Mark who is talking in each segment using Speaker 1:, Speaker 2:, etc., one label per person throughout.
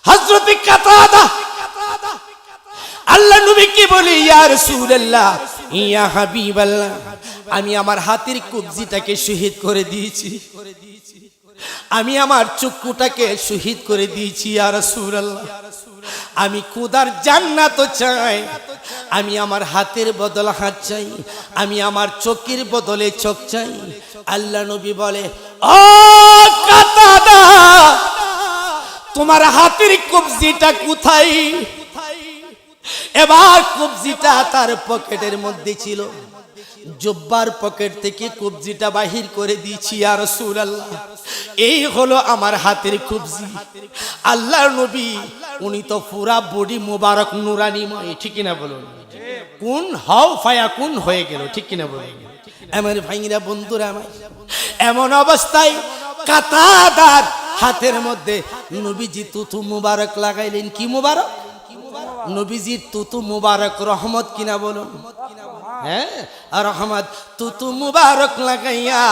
Speaker 1: হযরত কাতাদা আল্লাহ নবীকে বলে, ইয়া রাসূলুল্লাহ, ইয়া হাবিবাল্লাহ, আমি আমার হাতের কবজিটাকে শহীদ করে দিয়েছি, আমি আমার চক্ষুটাকে শহীদ করে দিয়েছি ইয়া রাসূলুল্লাহ। আমি খোদার জান্নাত চাই, আমি আমার হাতের বদলে হাত চাই, আমি আমার চোখের বদলে চোখ চাই। আল্লাহ নবী বলে, ও কাতাদা, তোমার হাতের কবজিটা কোথায়? এবার কবজিটা তার পকেটের মধ্যে ছিল, জুব্বার পকেট থেকে কবজিটা বাহির করে দিয়েছি ইয়া রাসূলুল্লাহ। এই হলো আমার হাতের কবজি। আল্লাহর নবী উনি তো পুরা বডি মোবারক নুরানিময়, ঠিক কিনা বলুন? কোন হাও ফায়া কোন হয়ে গেল, ঠিক কিনা বলুন? আমার ভাইরা বন্ধুরা, আমার এমন অবস্থায় কাতাদার হাতের মধ্যে নবীজি তুতু মুবারক লাগাইলেন। কি মুবারক? নবীজির তুতু মুবারক রহমত কিনা বলুন? হ্যাঁ, রহমত। তুতু মুবারক লাগাইয়া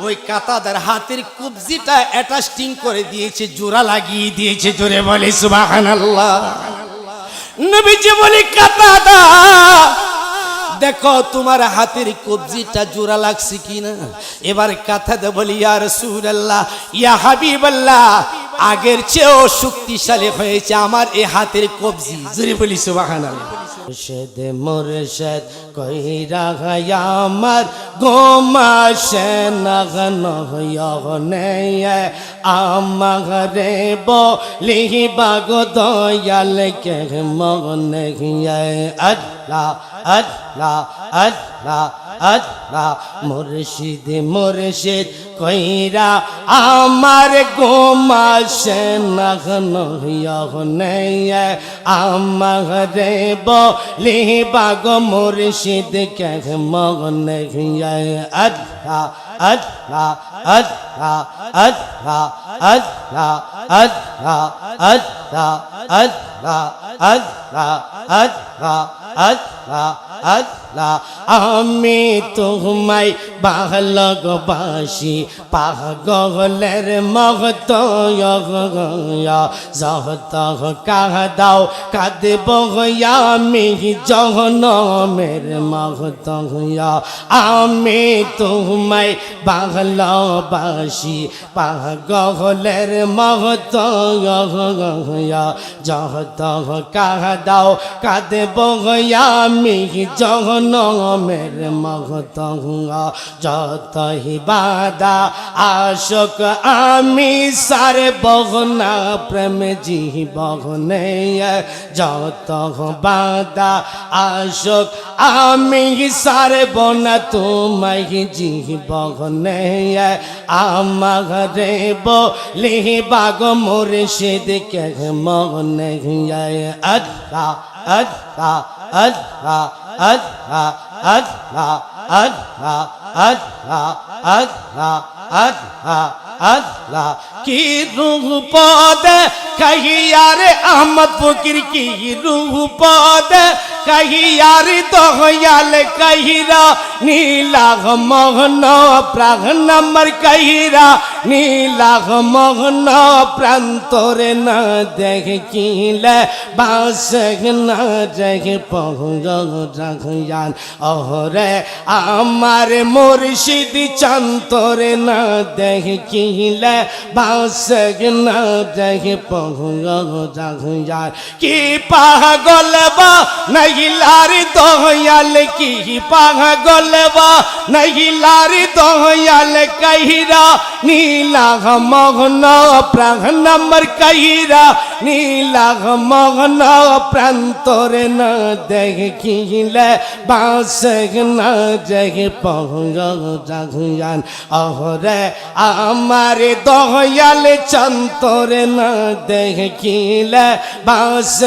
Speaker 1: ওই কাতাদার হাতের কবজিটা অ্যাটাস্টিং করে দিয়েছে, জোড়া লাগিয়ে দিয়েছে। জোরে বলে সুবহানাল্লাহ। নবীজি বলে, কাতাদা, দেখো তোমার হাতের কবজিটা জোড়া লাগছে কিনা। এবার কাতাদা বলি, ইয়া রাসূলুল্লাহ, ইয়া হাবিবাল্লাহ, আগের চেয়েও শক্তিশালী হয়েছে আমার এই হাতের কবজি। জোরে বলি সুবহানাল্লাহ। মুর্শিদ মুর্শিদ কইরা আমার গোমাশে নগন হয়নে আমারে বলি বাগ দয়াল কে মগনে আল্লাহ আল্লাহ আল্লাহ আল্লাহ। মুর্শিদ মুর্শিদ কইরা আমার গোমাশে নগন হয়নে আমারে বলি বাগ মুর্শিদ কে মগনে আল্লাহ আল্লাহ আল্লাহ আল্লাহ আল্লাহ আল্লাহ আল্লাহ আল্লাহ আল্লাহ আল্লাহ আল্লাহ আল্লাহ। আমি তোমায় ভালোবাসি পাগলের মত, যত কাঁদাও কাঁদব আমি জহন্নামের মত। আমি তোমায় ভালোবাসি পাগলের মত, যত কাঁদাও কাঁদব আমি জহন্নামের মত। যত বাধা আসক আমি সারব না প্রেম জীবনে, যত বাধা আসক আমি সারব না তোমায় জীবনে। আমারে বলি বাগ মুর্শিদ কে মগনে আল্লাহ আল্লাহ আল্লাহ আল্লাহ আল্লাহ আল্লাহ আল্লাহ আল্লাহ আল্লাহ আল্লাহ। কি রূপ দেখাইয়ার আহমদ ফকির, কি রূপ দেখাইয়ার দয়াল কহিরা নীলাগ মগ্ন প্রাণ আমার কহিরা নীলাগ মগ্ন প্রান্তরে না দেখিলে বাস না দেখে পৌঁছান। ওরে আমার মুর্শিদ চন্তরে না দেখিলে বাস না দেখে পৌঁছান। কি পাগল বা নহিলার দয়াল, কি পাগল বা নহিলার দয়াল কহিরা নীলাগ মগ্ন প্রাণ আমার কহিরা নীলাগ মগ্ন প্রান্তরে না দেখিলে বাস না দেখে পৌঁছান। ওরে আমার দয়াল চন্তরে না দেখিলে বাস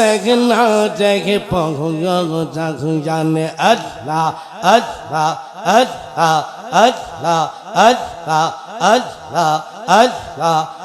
Speaker 1: না দেখে পৌঁছান। আল্লাহ আল্লাহ আল্লাহ আল্লাহ আল্লাহ আল্লাহ আল্লাহ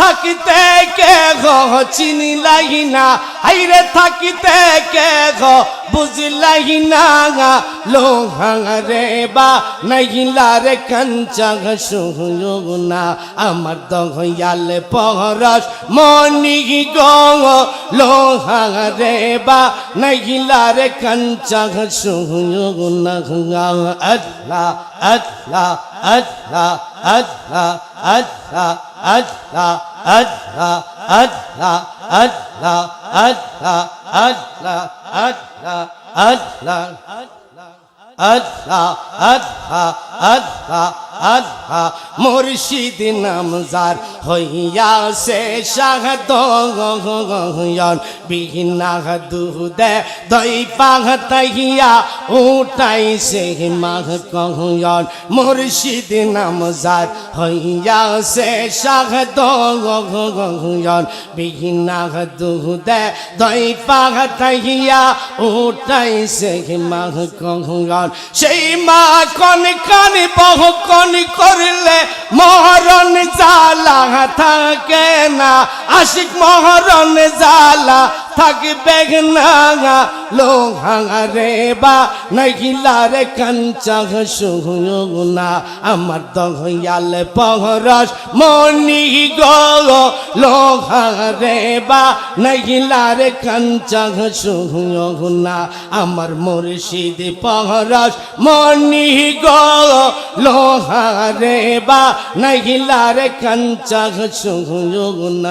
Speaker 1: থাকিতে কে গো চিনিলাই না, হাইরে থাকিতে কে গো বুঝলাই না, লোহা রে বা নাইলা রে কাঞ্চা সুনা, আমার দয়াল পরশ মনি গো, লোহা রে বা নাইলা রে কাঞ্চা সুনা। আল্লাহ আল্লাহ আল্লাহ আল্লাহ আল্লাহ আল্লাহ আল্লাহ আল্লাহ আল্লাহ আল্লাহ আল্লাহ আল্লাহ আল্লাহ আল্লাহ আল্লাহ আল্লাহ আল্লাহ মুর্শিদ নামজার হইয়া সে শাহদন বিনা দুধে দই পাহতাইয়া উঠাই সে মাহ কহন মুর্শিদ নামজার হইয়া সে শাহদন বিনা দুধে দই পাহতাইয়া উঠাই সে মাহ কহন সেই মা কন কান বহু কন করলে মহরণ জালা থাকে না, আশিক মহরণ জালা থাকবে না, লোহা রে বা নাইলা রে কাঞ্চা সুনা, আমার দয়াল পরশ মনি গো, লোহা রে বা নাইলা রে কাঞ্চা সুনা, আমার মুর্শিদ পরশ মনি গো, লোহা রে বা নাইলা রে কাঞ্চা সুনা।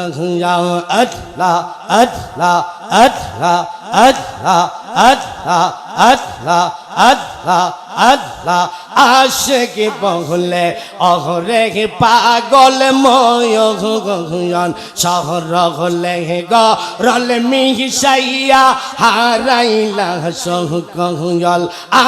Speaker 1: আল্লাহ আল্লাহ আল্লাহ আল্লাহ আল্লাহ আল্লাহ আল্লাহ আল্লাহ আশিক বহলে অহরে পাগল ময়ন শহর হলে গরল মিশাইয়া হারাইলা সহকল,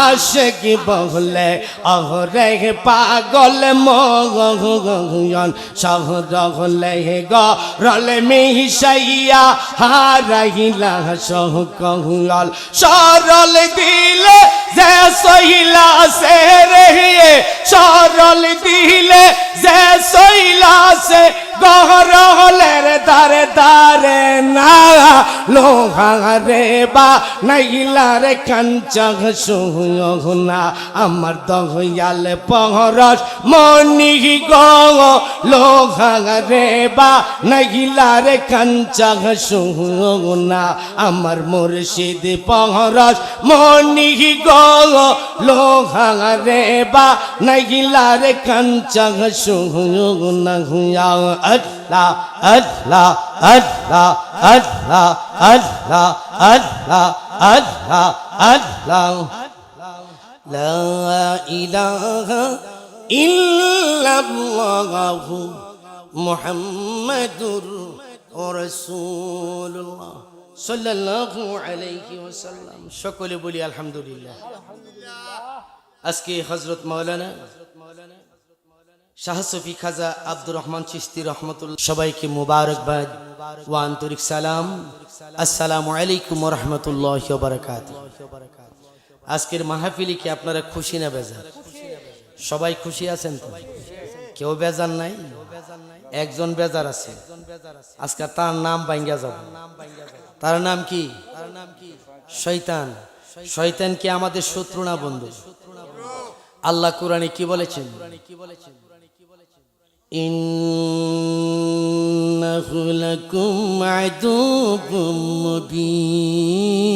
Speaker 1: আশিক বহলে অহরে পাগল ময়ন শহর হলে গরল মিশাইয়া হারাইলা সহকল, সরল দিলে যে সহিলা সে রে, সরল দিলে যে সহিলা সে গহরলের দারে দারে না, লোহা রে বা নাইলা রে কাঞ্চা সুনা, আমার দয়াল পরশ মনি গো, লোহা রে বা নাইলা রে কাঞ্চা সুনা, আমার মুর্শিদ পরশ মনি গো, লোহা রে বা নাইলা রে কাঞ্চা সুনা। আল্লাহ আল্লাহ আল্লাহ আল্লাহ আল্লাহ আল্লাহ আল্লাহ আল্লাহ লা ইলাহা ইল্লাল্লাহু মুহাম্মাদুর রাসূলুল্লাহ সাল্লাল্লাহু আলাইহি ওয়াসাল্লাম। সকলে বলি আলহামদুলিল্লাহ। আজকে হযরত মাওলানা শাহ সুফি খাজা আব্দুর রহমান চিশতি রহমতুল্লাহ সবাইকে মুবারকবাদ ও আন্তরিক সালাম। আসসালামু আলাইকুম ওয়া রাহমাতুল্লাহি ওয়া বারাকাতুহু। আজকের মাহফিলে কি আপনারা খুশি না বেজার? সবাই খুশি আছেন তো? কেউ বেজার নাই? একজন বেজার আছে, আজকে তার নাম ভাঙ্গা যাবে। তার নাম কি? শয়তান। শয়তান কি আমাদের শত্রু না বন্ধু? আল্লাহ কোরআনে কি বলেছেন? ইন্নাহু লাকুম আদুউম মুবিন।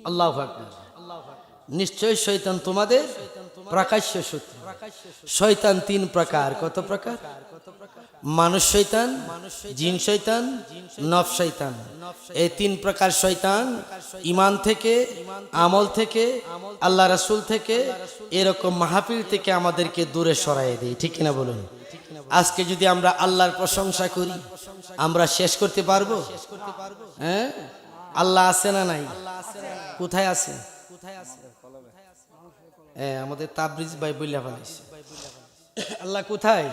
Speaker 1: আল্লাহু আকবার। নিশ্চয় শয়তান তোমাদের প্রকাশ্য শত্রু। শয়তান তিন প্রকার। কত প্রকার? মানুষ শয়তান, জিন শয়তান, নফস শয়তান। এই তিন প্রকার শয়তান ঈমান থেকে, আমল থেকে, আল্লাহ রাসূল থেকে, এরকম মাহফিল থেকে আমাদেরকে দূরে সরাই দেয়। ঠিক কিনা বলুন? আজকে যদি আমরা আল্লাহর প্রশংসা করি, আমরা শেষ করতে পারবো? হ্যাঁ, আল্লাহ আছে না নাই? কোথায় আছে? হ্যাঁ, আমাদের তাবরিজ ভাই বইলা ফেলাইছে। আল্লাহ কোথায়?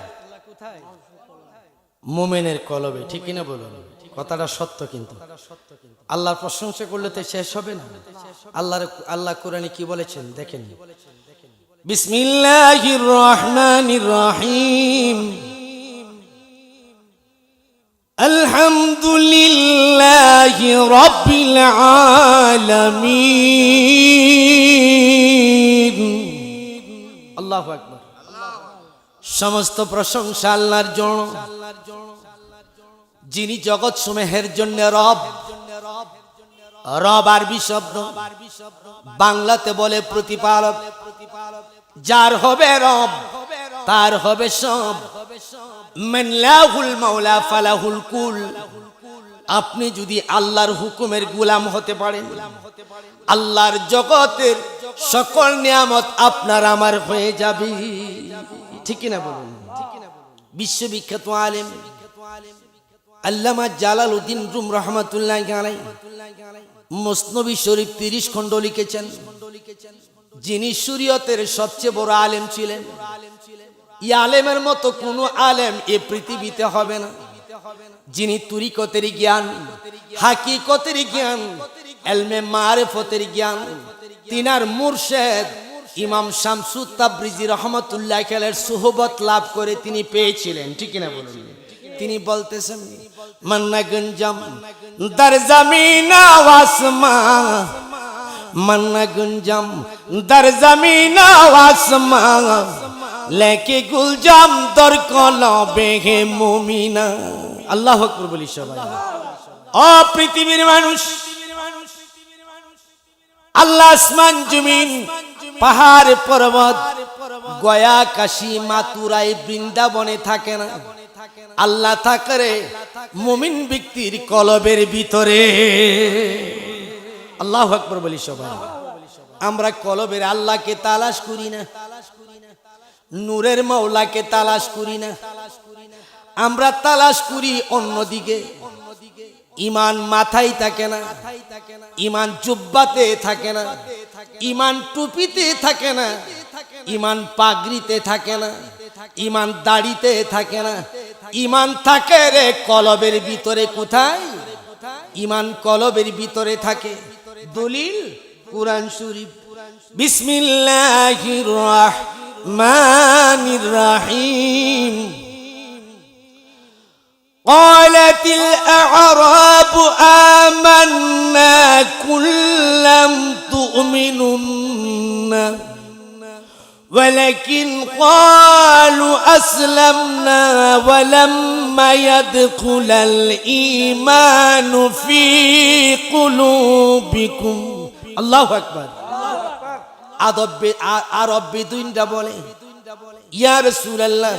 Speaker 1: মোমেনের কলবে। ঠিক কিনা বলুন? কথাটা সত্য। কিন্তু আল্লাহর প্রশংসা করলে তো শেষ হবে না। আল্লাহ কোরআনে কি বলেছেন দেখেন, বিসমিল্লাহির রহমানির রহিম। আলহামদুলিল্লাহি রাব্বিল আলামিন। আল্লাহু আকবার। সমস্ত প্রশংসা আল্লাহর জন্য, যিনি জগৎ সমূহের জন্য রব। রব আরবি শব্দ, বাংলাতে বলে প্রতিপালক। যার হবে রব তার হবে সব। মান লাহুল মাওলা ফালাহুল কুল। আপনি যদি আল্লাহর হুকুমের গোলাম হতে পারেন, আল্লাহর জগতের সকল নিয়ামত আপনার আমার হয়ে যাবে। ঠিক না বলুন? বিশ্ববিখ্যাত আলেম আল্লামা জালালউদ্দিন রুম রহমাতুল্লাহি আলাইহি মুসনবী শরীফ 30 খণ্ড লিখেছেন। যিনি শরীয়তের সবচেয়ে বড় আলেম ছিলেন। এই আলেমের মতো কোনো আলেম এ পৃথিবীতে হবে না। যিনি তরিকতের জ্ঞান, হাকিকতের জ্ঞান, ইলমে মারিফতের জ্ঞান তিনার মুর্শিদ ইমাম শামসুত তাবরিজি রহমাতুল্লাহি আলাইহির সুহবত লাভ করে তিনি পেয়েছিলেন। ঠিক না বলুন? তিনি বলতেছেন, মান্না গঞ্জাম দর জমিন আসমান, মান্না গঞ্জাম দর জমিন আসমান, লেকে গুলজাম দর কলবে হে মুমিনা। আল্লাহু আকবার বলি সবাই। ও পৃথিবীর মানুষ, আল্লাহ আসমান জমিন, পাহাড় পর্বত, গয়া কাশী মাতুরাই বৃন্দাবনে থাকে না। আল্লাহ থাকে মুমিন ব্যক্তির কলবের ভিতরে। আল্লাহু আকবার বলি সবাই। আমরা কলবের আল্লাহকে তালাশ করি না, নূরের মাওলাকে তালাশ করি না, আমরা তালাশ করি অন্যদিকে। ঈমান মাথায় থাকে না, ঈমান জুব্বাতে থাকে না, ঈমান টুপিতে থাকে না, ঈমান পাগড়িতে থাকে না, ঈমান দাড়িতে থাকে না। ঈমান থাকে রে কলবের ভিতরে। কোথায়? ঈমান কলবের ভিতরে থাকে। দলিল কুরআন শরীফ। বিসমিল্লাহির রাহমানির রাহিম। قالت الأعراب آمنا قل لم تؤمنن ولكن قالوا أسلمنا ولما يدخل الإيمان في قلوبكم। الله أكبر। আরব বেদুইনরা বলে, ইয়া রাসূলুল্লাহ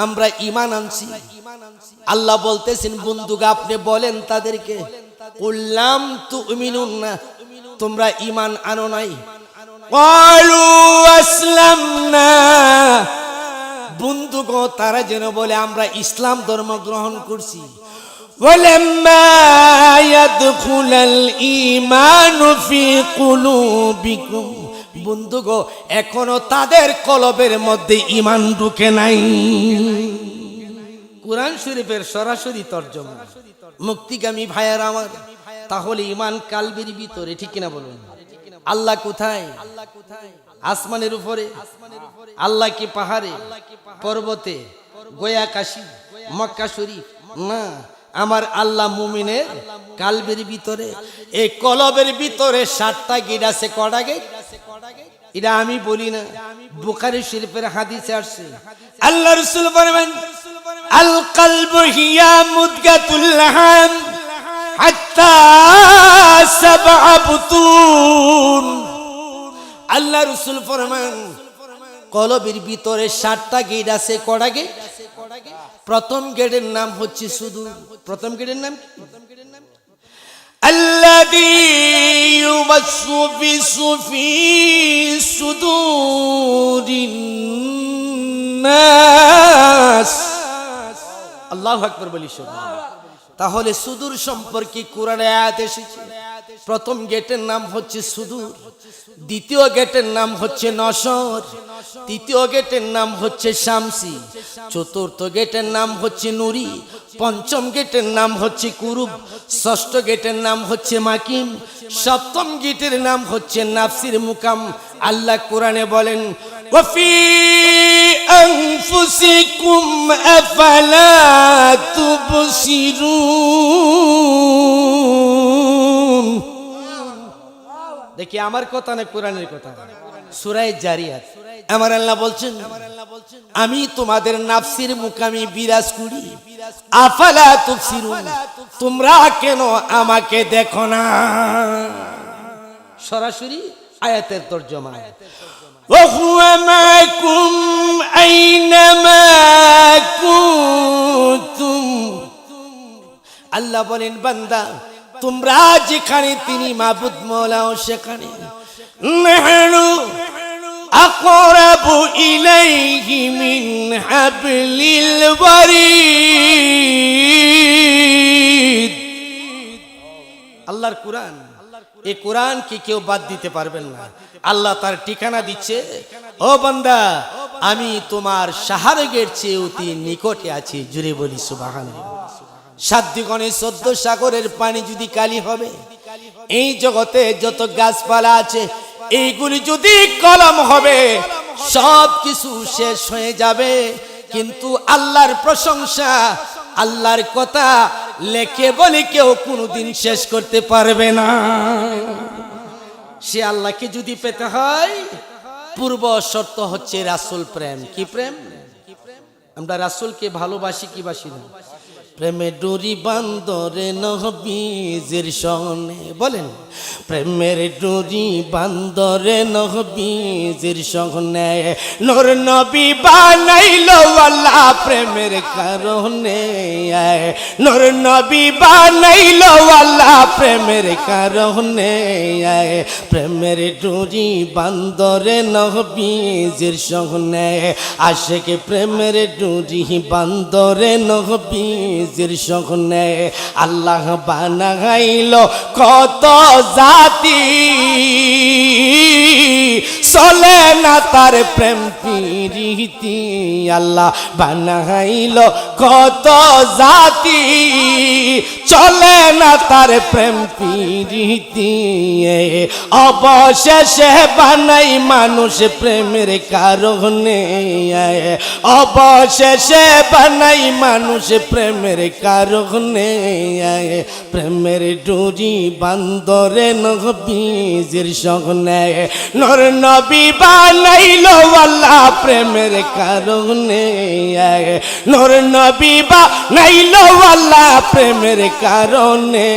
Speaker 1: আমরা ঈমান আনছি। আল্লাহ বলতেছেন, বন্ধুগা আপনি বলেন তাদেরকে, কুল্লাম তুমিনুনা, তোমরা ঈমান আনো নাই। ক্বালু আসলামনা, বন্ধুগো তারা যেন বলে আমরা ইসলাম ধর্ম গ্রহণ করছি। ওয়ালাম্মা ইয়াদখুলাল ঈমানু ফি কুলুবিকুম, বন্ধুগো এখনো তাদের কলবের মধ্যে ঈমান ঢুকে নাই। কুরআন শরীফের সরাসরি তরজমা। মুক্তিগামী ভাইয়ের আমার, তাহলে ঈমান কালবের ভিতরে। ঠিক কিনা বলুন? আল্লাহ কোথায়? আসমানের উপরে। আল্লাহ কি পাহাড়ে, পর্বতে, গয়া কাশী, মক্কা শরীফ? না, আমার আল্লাহ মুমিনের কালবের ভিতরে। এই কলবের ভিতরে 7টা গেট আছে। কটা গেট? এটা আমি বলি না, বুখারী শরীফের হাদিসে আসছে। আল্লাহ রাসূল বলেন, আল কলবু হিয়া মুদগাতুল লাহাম হাত্তা সাবআ বুতুন। আল্লাহ রাসূল ফরমান, কলবের ভিতরে 7টা গেট আছে। কটা গেট? প্রথম গেটের নাম হচ্ছে সুদূর। প্রথম গেটের নাম কি? আল্লাযী ইউওয়াসসু ফি সুদূরিন নাস। আল্লাহু আকবার বলি সবাই। তাহলে সুদূর সম্পর্কে কোরআনে আয়াত এসেছে। প্রথম গেটের নাম হচ্ছে সুদূর, দ্বিতীয় গেটের নাম হচ্ছে নসর, তৃতীয় গেটের নাম হচ্ছে শামসি, চতুর্থ গেটের নাম হচ্ছে নুরি, পঞ্চম গেটের নাম হচ্ছে কুরুব, ষষ্ঠ গেটের নাম হচ্ছে মাকিম, সপ্তম গেটের নাম হচ্ছে নাফসির মুকাম। আল্লাহ কোরআনে বলেন, ওয়াফি أنفسكم أفلا تبصرون দেখি আমার কথা না কোরআনের কথা সূরা জারিয়াত আমার আল্লাহ বলছেন আমি তোমাদের নাফসের মুকামে বিরাজ করি আফালা তুবসিরুন তোমরা কেন আমাকে দেখো না সরাসরি আয়াতের তরজমা وهو معكم أينما كنتم আল্লাহ বলেন বান্দা তোমরা যেখানে তিনি মাবুদ মওলাও সেখানে নাহনু আকরাবু ইলাইহি মিন হাবলিল ওয়ারিদ আল্লাহর কোরআন এই কোরআন কি কেউ বাদ দিতে পারবেন না আল্লাহ তার ঠিকানা দিচ্ছে ও বান্দা আমি তোমার শাহরগের চেয়ে অতি নিকটে আছি জুড়ে বলি সুবহানাল্লাহ সাত দিগণে 14 সাগরের পানি যদি কালি হবে এই জগতে যত গাছপালা আছে এইগুলি যদি কলম হবে সব কিছু শেষ হয়ে যাবে কিন্তু আল্লাহর প্রশংসা আল্লাহর কথা লেখে বলে কেউ কোনোদিন শেষ করতে পারবে না সে আল্লাহকে যদি পেতে হয় পূর্ব শর্ত হচ্ছে রাসূল প্রেম কি প্রেম আমরা রাসূলকে ভালোবাসি কি বাসি না প্রেমে ডুরি বান্দরে নবীজির সনে বলেন প্রেমের ডুরি বান্দরে নবীজির সনে নূর নবী বানাইলো আল্লাহ প্রেমের কারণে নূর নবী বানাইলো আল্লাহ প্রেমের কারণে প্রেমের ডুরি বান্দরে নবীজির সনে আশিক প্রেমের ডুরি বান্দরে নবী সখনে আল্লাহ বানাইলো কত জাতি চলে না তার প্রেম প্রীতি আল্লাহ বানাইলো কত জাতি চলে না তার প্রেম প্রীতি অবশেষে বানাই মানুষ প্রেমের কারণে অবশেষে বানাই মানুষ প্রেমের কারণে প্রেমের ডুরি বান্দরে নবীজির সনে নূর নবী বানাইলো আল্লাহ প্রেমের কারণে নূর নবী বানাইলো আল্লাহ প্রেমের কারণে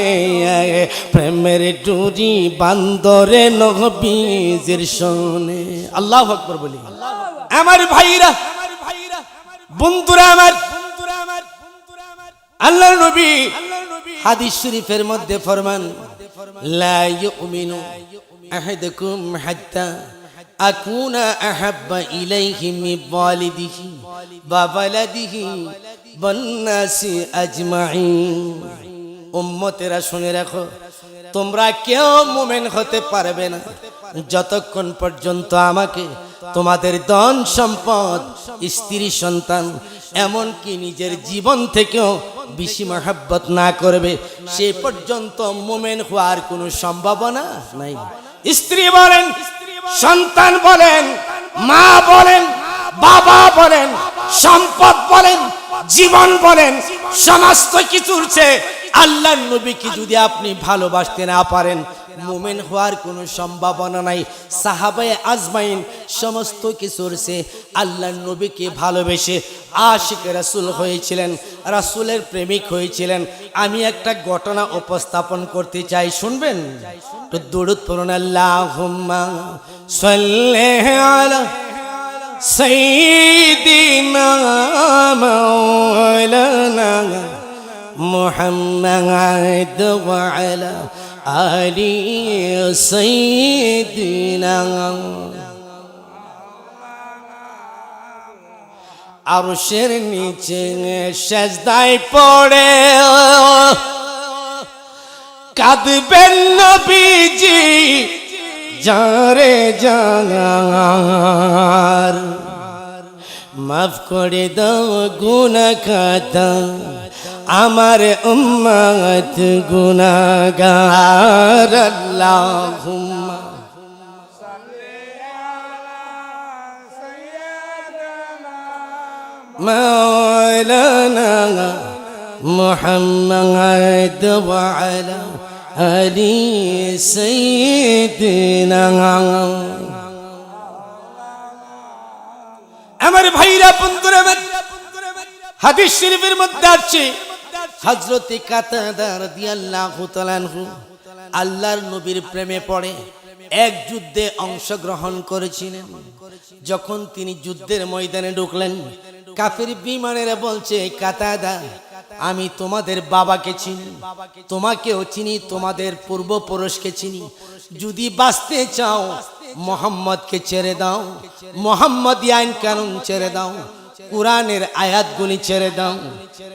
Speaker 1: প্রেমের ডুরি বান্দরে নবীজির সনে আল্লাহু আকবার বলি আমার ভাইরা বন্ধুরা আমার আল্লাহর নবী হাদিস শরীফের মধ্যে ফরমান লা ইউমিনু আহাদুকুম হাত্তা আকুনা আহাব্বা ইলাইহি মিন ওয়ালিদিহি ওয়া ওয়ালাদিহি ওয়ান নাসি আজমাইন উম্মতেরা শুনে রাখো তোমরা কেউ মুমিন হতে পারবে না যতক্ষণ পর্যন্ত আমাকে তোমাদের ধন সম্পদ স্ত্রী সন্তান এমনকি নিজের জীবন থেকেও বেশি মহব্বত না করবে সে পর্যন্ত মুমিন হওয়ার কোনো সম্ভাবনা নাই স্ত্রী বলেন সন্তান বলেন মা বলেন বাবা বলেন সম্পদ বলেন জীবন বলেন সমস্ত কিছুর চেয়ে আল্লাহর নবীকে যদি আপনি ভালোবাসতে না পারেন মুমিন হওয়ার কোনো সম্ভাবনা নাই সাহাবায়ে আজমাইন সমস্ত কিছুর চেয়ে আল্লাহর নবীকে ভালোবেসে আশিক রাসূল হয়েছিলেন রাসূলের প্রেমিক হয়েছিলেন আমি একটা ঘটনা উপস্থাপন করতে চাই শুনবেন তো দরুদ পড়ুন আল্লাহুম্মা সাল্লি আলা সাইয়্যিদিনা মাওলানা মুহাম্মাদ ওয়া আলা আলি সাইয়্যিদিনা আরশের নিচে সেজদায় পড়ে কাঁদবেন নবীজি যারে জানার মাফ করে দাও গুনাহ খাতা আমার উম্মত গুনাহগার আল্লাহুম্মা সাল্লি আলা সাইয়্যিদিনা مولانا محمد وعلى آل سيدنا আমার ভাইরা বন্ধুরা হাদিস শরীফের মধ্যে আছে হযরত কাতাদা রাদিয়াল্লাহু তাআলা আনহু আল্লাহর নবীর প্রেমে পড়ে এক যুদ্ধে অংশগ্রহণ করেছিলেন। যখন তিনি যুদ্ধের ময়দানে ঢুকলেন, কাফির বিমানেরা বলছে, কাতাদা, আমি তোমাদের বাবাকে চিনি, তোমাকেও চিনি, তোমাদের পূর্বপুরুষকে চিনি, যদি বাঁচতে চাও মোহাম্মদকে ছেড়ে দাও, মোহাম্মদী আইন কানুন ছেড়ে দাও, কুরআনের আয়াতগুলি ছেড়ে দাও।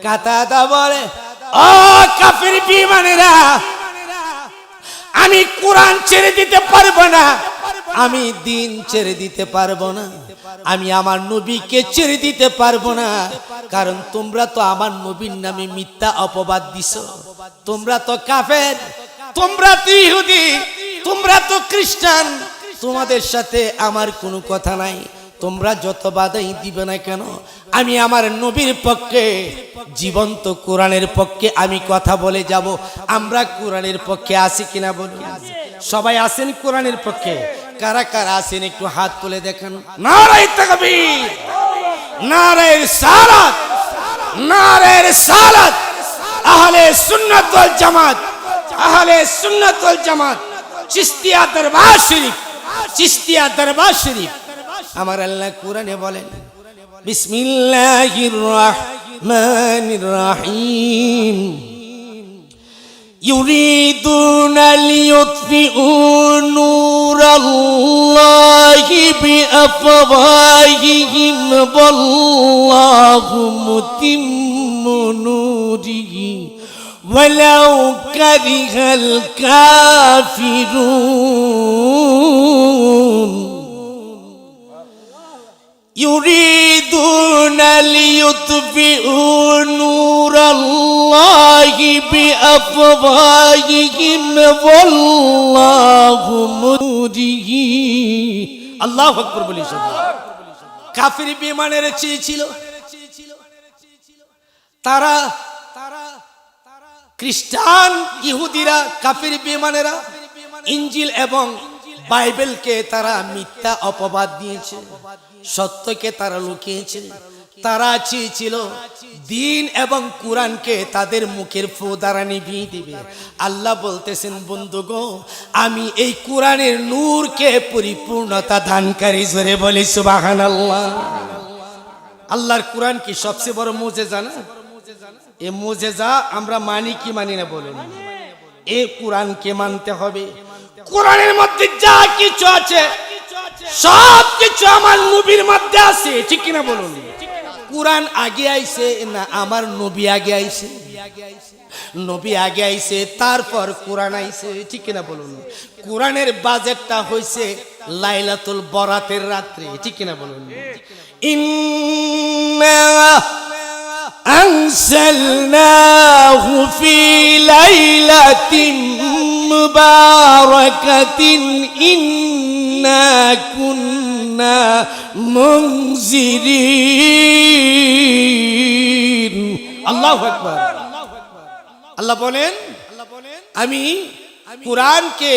Speaker 1: কাতাদা বলে, ও কাফির বিমানেরা, আমি কুরআন ছেড়ে দিতে পারবো না, আমি দিন ছেড়ে দিতে পারবো না, আমি আমার নবীকে ছেড়ে দিতে পারবো না, কারণ তোমরা তো আমার নবীর নামে মিথ্যা অপবাদ দিছো, তোমরা তো কাফের, তোমরা তো ইহুদি, তোমরা তো খ্রিস্টান, তোমাদের সাথে আমার কোনো কথা নাই, তোমরা যত বাধাই দিবে না কেন, আমি আমার নবীর পক্ষে, জীবন্ত কোরআনের পক্ষে আমি কথা বলে যাব। আমরা কোরআনের পক্ষে আছি কিনা বলুন? সবাই আছেন কোরআনের পক্ষে? কারা কারা আছেন একটু হাত তুলে দেখান। নারায়ে তাকবীর, নারায়ে রিসালাত, নারায়ে রিসালাত, আহলে সুন্নাত ওয়াল জামাত, আহলে সুন্নাত ওয়াল জামাত, চিশতিয়া দরবার শরীফ, চিশতিয়া দরবার শরীফ। আমার আল্লাহ কোরআনে বলেন, বিসমিল্লাহির রাহমানির রাহিম, ইউরিদুনা লিয়ুতফিউ নূরাল্লাহি বিআফওয়াহিহিম ওয়াল্লাহু মুতিম্মু নূরিহি ওয়ালাউ কারিহাল কাফিরুন। يريدون ليطفئوا نور الله بأفواههم والله نوره। আল্লাহু আকবার বলি। কাফির বেঈমানেরা চেয়েছিল তারা খ্রিস্টান ইহুদিরা, কাফির বেঈমানেরা ইনজিল এবং বাইবেলকে তারা মিথ্যা অপবাদ দিয়েছে, সত্যকে তারা লুকিয়েছে। তারা চেয়েছিল দিন এবং কোরআনকে তাদের মুখের ফু দ্বারা নিভিয়ে দিবে। আল্লাহ বলতেছেন, বন্ধুগো, আমি এই কোরআনের নূরকে পরিপূর্ণতা দানকারী। জোরে বলি সুবহানাল্লাহ। আল্লাহর কোরআন কি সবচেয়ে বড় মুজিজা না? এই মুজিজা আমরা মানি কি মানি না বলুন? এই কোরআনকে মানতে হবে। কোরআনের মধ্যে যা কিছু আছে সব কিছু আমার নবীর মধ্যে আছে, ঠিক কিনা বলুন? কোরআন আগে আইছে না আমার নবী আগে আইছে? নবী আগে আইছে, তারপর কোরআন আইছে, ঠিক কিনা বলুন? কোরআনের বাজেটটা হইছে লাইলাতুল বরাতের রাত্রে, ঠিক কিনা বলুন? ইন্না আনসালনাহু ফি লাইলাতিন মুবারাকাতিন ইন্না কুন্না মুনজিরিন। আল্লাহু আকবার। আল্লাহ বলেন, আমি কোরআনকে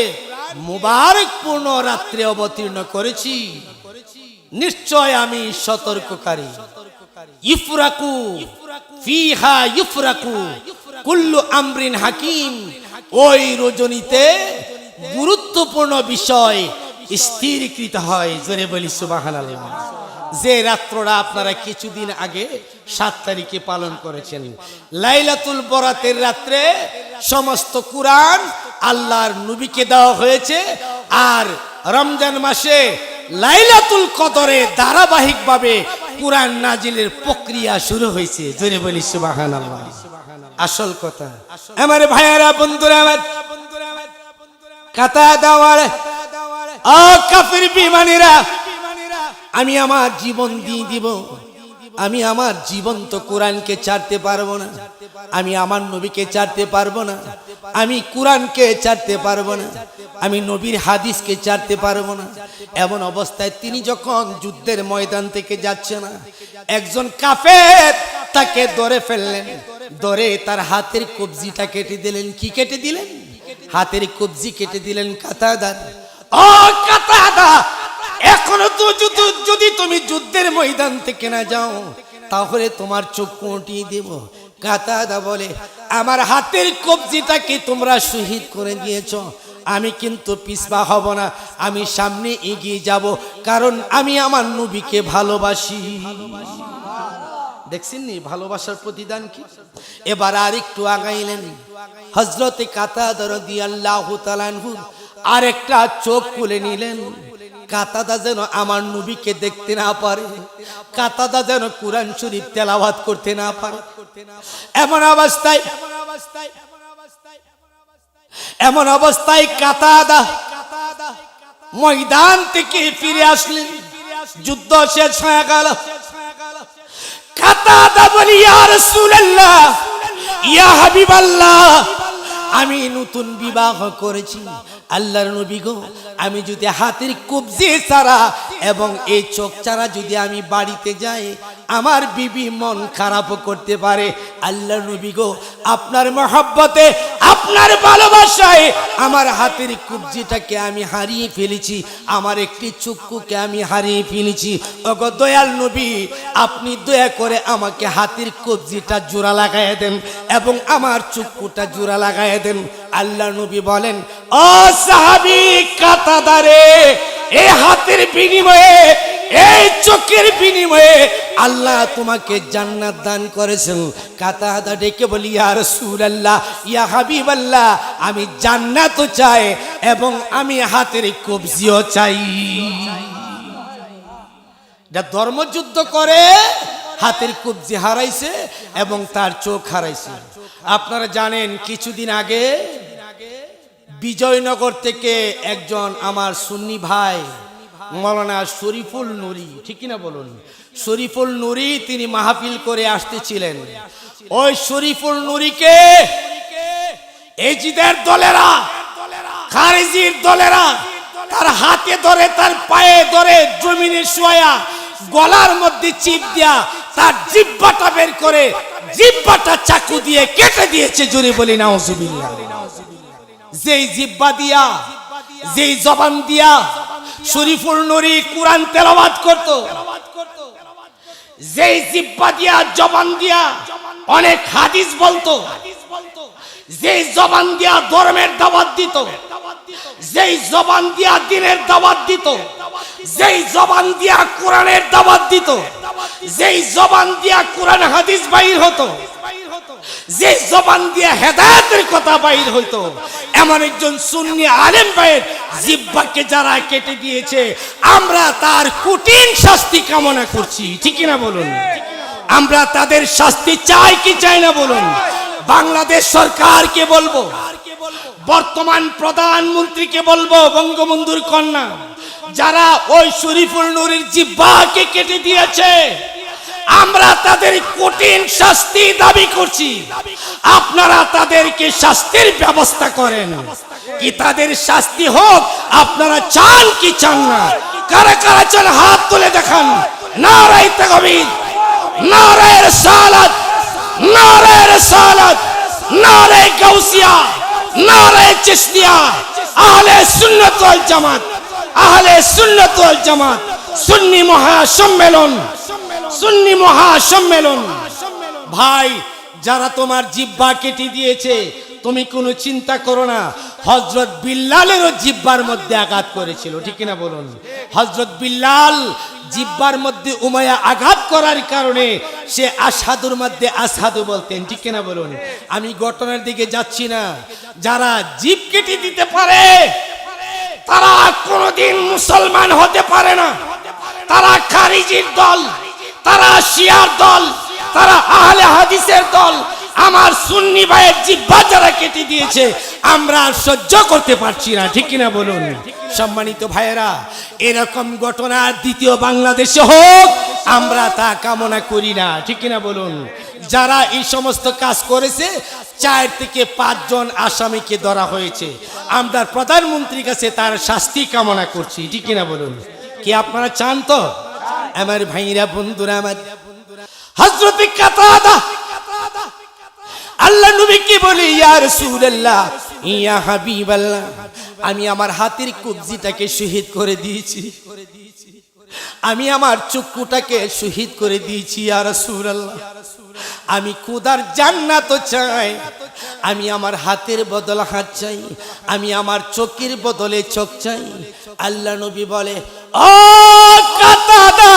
Speaker 1: মুবারকপূর্ণ রাত্রে অবতীর্ণ করেছি, নিশ্চয় আমি সতর্ককারী। ইফরাকু ফিহা ইফরাকু কুল্লু আমরিন হাকিম। ওই রজনীতে গুরুত্বপূর্ণ বিষয় স্থিরীকৃত হয়। জোরে বলি সুবহানাল্লাহ। যে রাত্রটা আপনারা কিছুদিন আগে 7 তারিখে পালন করেছেন, লাইলাতুল বরাতের রাত্রে সমস্ত কুরআন আল্লাহর নবীকে দেওয়া হয়েছে। আর রমজান মাসে লাইলাতুল কদরে ধারাবাহিকভাবে কুরআন নাজিলের প্রক্রিয়া শুরু হয়েছে। জোরে বলি সুবহানাল্লাহ। আসল কথা আমার ভাইয়েরা, বন্ধুরা, আমার কথা দেওয়ার ও কাফির বেঈমানেরা, আমি আমার জীবন দিয়ে দিব, আমি আমার জীবন্ত কোরআনকে ছাড়তে পারবো না, আমি আমার নবীকে ছাড়তে পারবো না, আমি কোরআনকে ছাড়তে পারবো না। আমি নবীর হাদিসকে ছাড়তে পারবো না। এমন অবস্থায় তিনি যখন যুদ্ধের ময়দান থেকে যাচ্ছে না, একজন কাফের তাকে ধরে ফেললেন, ধরে তার হাতের কবজিটা কেটে দিলেন। কি কেটে দিলেন? হাতের কবজি কেটে দিলেন। কাতাদার, ও কাতাদা, এখনো তো যদি তুমি যুদ্ধের ময়দান থেকে না যাও তাহলে তোমার চক্ষু উঠিয়ে দেব। কাতাদা বলে, আমার হাতের কবজিটাকে তোমরা শহীদ করে দিয়েছো, আমি কিন্তু পিছপা হব না, আমি সামনে এগিয়ে যাব, কারণ আমি আমার নবীকে ভালোবাসি। দেখছেন নি ভালোবাসার প্রতিদান কি? এবার আর একটু আগাইলেন, হযরতে কাতাদা রাদিয়াল্লাহু তাআলা আনহু আরেকটা চোখ খুলে নিলেন। কাতাদা যেন আমার নবীকে দেখতে না পারে, কাতাদা যেন কুরআন শরীফ তেলাওয়াত করতে না পারে। এমন অবস্থায় কাতাদা ময়দান থেকে ফিরে আসলেন। যুদ্ধ শেষ হয়ে গেল। কাতাদা বলি, ইয়া রাসূলুল্লাহ, ইয়া হাবিবাল্লাহ, আমি নতুন বিবাহ করেছি, আল্লাহর নবী গো, আমি যদি হাতের কবজি ছাড়া এবং এই চোখ ছাড়া যদি আমি বাড়িতে যাই, আমার বিবি মন খারাপ করতে পারে। আল্লাহর নবী গো, আপনার মহব্বতে, আপনার ভালোবাসায় আমার হাতের কবজিটাকে আমি হারিয়ে ফেলেছি, আমার একটি চক্ষুকে আমি হারিয়ে ফেলেছি। ওগো দয়াল নবী, আপনি দয়া করে আমাকে হাতের কবজিটা জোড়া লাগাইয়া দেন এবং আমার চক্ষুটা জোড়া লাগাইয়া দেন। আল্লাহর নবী বলেন, ও সাহাবী কাতাদা রে, এই হাতের বিনিময়ে, এই চোখের বিনিময়ে আল্লাহ তোমাকে জান্নাত দান করেছেন। কাতাদা ডেকে বলি, ইয়া রাসূলুল্লাহ, ইয়া হাবিবাল্লাহ, আমি জান্নাতও চাই এবং আমি হাতের কবজিও চাই। যা ধর্মযুদ্ধ করে হাতের কবজি হারাইছে এবং তার চোখ হারাইছে। আপনারা জানেন কিছুদিন আগে বিজয়নগর থেকে একজন আমার সুন্নি ভাই মৌলানা শরীফুল নুরি, ঠিক কিনা বলুন, শরীফুল নুরি, তিনি মাহফিল করে আসতেছিলেন। ওই শরীফুল নুরিকে এজিদের দলেরা, খারিজির দলেরা তার হাতে ধরে, তার পায়ে ধরে, জমিনে শোয়া, গলার মধ্যে চিপ দিয়া তার জিহ্বাটা বের করে জিহ্বাটা চাকু দিয়ে কেটে দিয়েছে। জোরে বলি নাউজুবিল্লাহ। যেই জিহ্বা দিয়া, যেই জবান দিয়া শরীফুল নুরি কুরআন তেলাওয়াত করত, যেই জিহ্বা দিয়া, জবান দিয়া অনেক হাদিস বলতো, যেই জবান দিয়া ধর্মের দাওয়াত দিত, যেই জবান দিয়া দ্বীনের দাওয়াত দিত, যেই জবান দিয়া কোরআনের দাওয়াত দিত, যেই জবান দিয়া কোরআন হাদিস বাইর হতো, যে জবান দিয়ে হেদায়েতের কথা বাইর হইতো, এমন একজন সুন্নি আলেম ভাইয়ের জিহ্বাকে যারা কেটে দিয়েছে, আমরা তার কঠিন শাস্তি কামনা করছি। ঠিক না বলুন? আমরা তাদের শাস্তি চাই কি চাই না বলুন? বাংলাদেশ সরকারকে বলবো, বর্তমান প্রধানমন্ত্রীকে বলবো, বঙ্গবন্ধুর কন্যা যারা ওই শরীফুল নুরির জিহ্বাকে কেটে দিয়েছে, আমরা তাদের কঠিন শাস্তি দাবি করছি। আপনারা তাদেরকে শাস্তির ব্যবস্থা করেন, কি তাদের শাস্তি হোক আপনারা চান কি চান না? কারা কারা চান হাত তুলে দেখান। নারায়ে তাকবীর, নারায়ে রিসালাত, নারায়ে রিসালাত, নারায়ে গাউসিয়া, নারায়ে চিশতিয়া। আহলে সুন্নাত ওয়াল জামাত, আহলে সুন্নাত ওয়াল জামাত সুন্নি মহাসম্মেলন, সুন্নি মহাসম্মেলন। ভাই, যারা তোমার জিহ্বা কেটে দিয়েছে তুমি কোনো চিন্তা করো না। হযরত বিল্লালেরও জিহ্বার মধ্যে আঘাত করেছিল, ঠিক না বলুন? হযরত বিল্লাল জিহ্বার মধ্যে উমাইয়া আঘাত করার কারণে সে আশহাদুর মধ্যে আশহাদু বলতেন, ঠিক না বলুন? আমি ঘটনার দিকে যাচ্ছি না। যারা জিহ্ব কেটে দিতে পারে তারা কোনোদিন মুসলমান হতে পারে না। তারা খারিজির দল, তারা শিয়ার দল, তারা আহলে হাদিসের দল। আমার সুন্নি ভাইয়ের জিহ্বা যারা কেটে দিয়েছে আমরা সহ্য করতে পারছি না, ঠিক কিনা বলুন? সম্মানিত ভাইয়েরা, এরকম ঘটনা দ্বিতীয় বাংলাদেশে হোক আমরা তা কামনা করি না, ঠিক কিনা বলুন? যারা এই সমস্ত কাজ করেছে 4 থেকে 5 জন আসামিকে ধরা হয়েছে। আমরা প্রধানমন্ত্রীর কাছে তার শাস্তি কামনা করছি, ঠিক কিনা বলুন? কি আপনারা চান তো? আমার ভাইরা বন্ধুরা, আমার হযরত কাতাদা আল্লাহ নবীকে বলে, ইয়া রাসূলুল্লাহ, ইয়া হাবিবাল্লাহ, আমি আমার হাতের কবজিটাকে শহীদ করে দিয়েছি, আমি আমার চক্ষুটাকে শহীদ করে দিয়েছি। ইয়া রাসূলুল্লাহ, আমি খোদার জান্নাত চাই, আমি আমার হাতের বদলে হাত চাই, আমি আমার চোখের বদলে চোখ চাই। আল্লাহ নবী বলে, ও কাতাদা,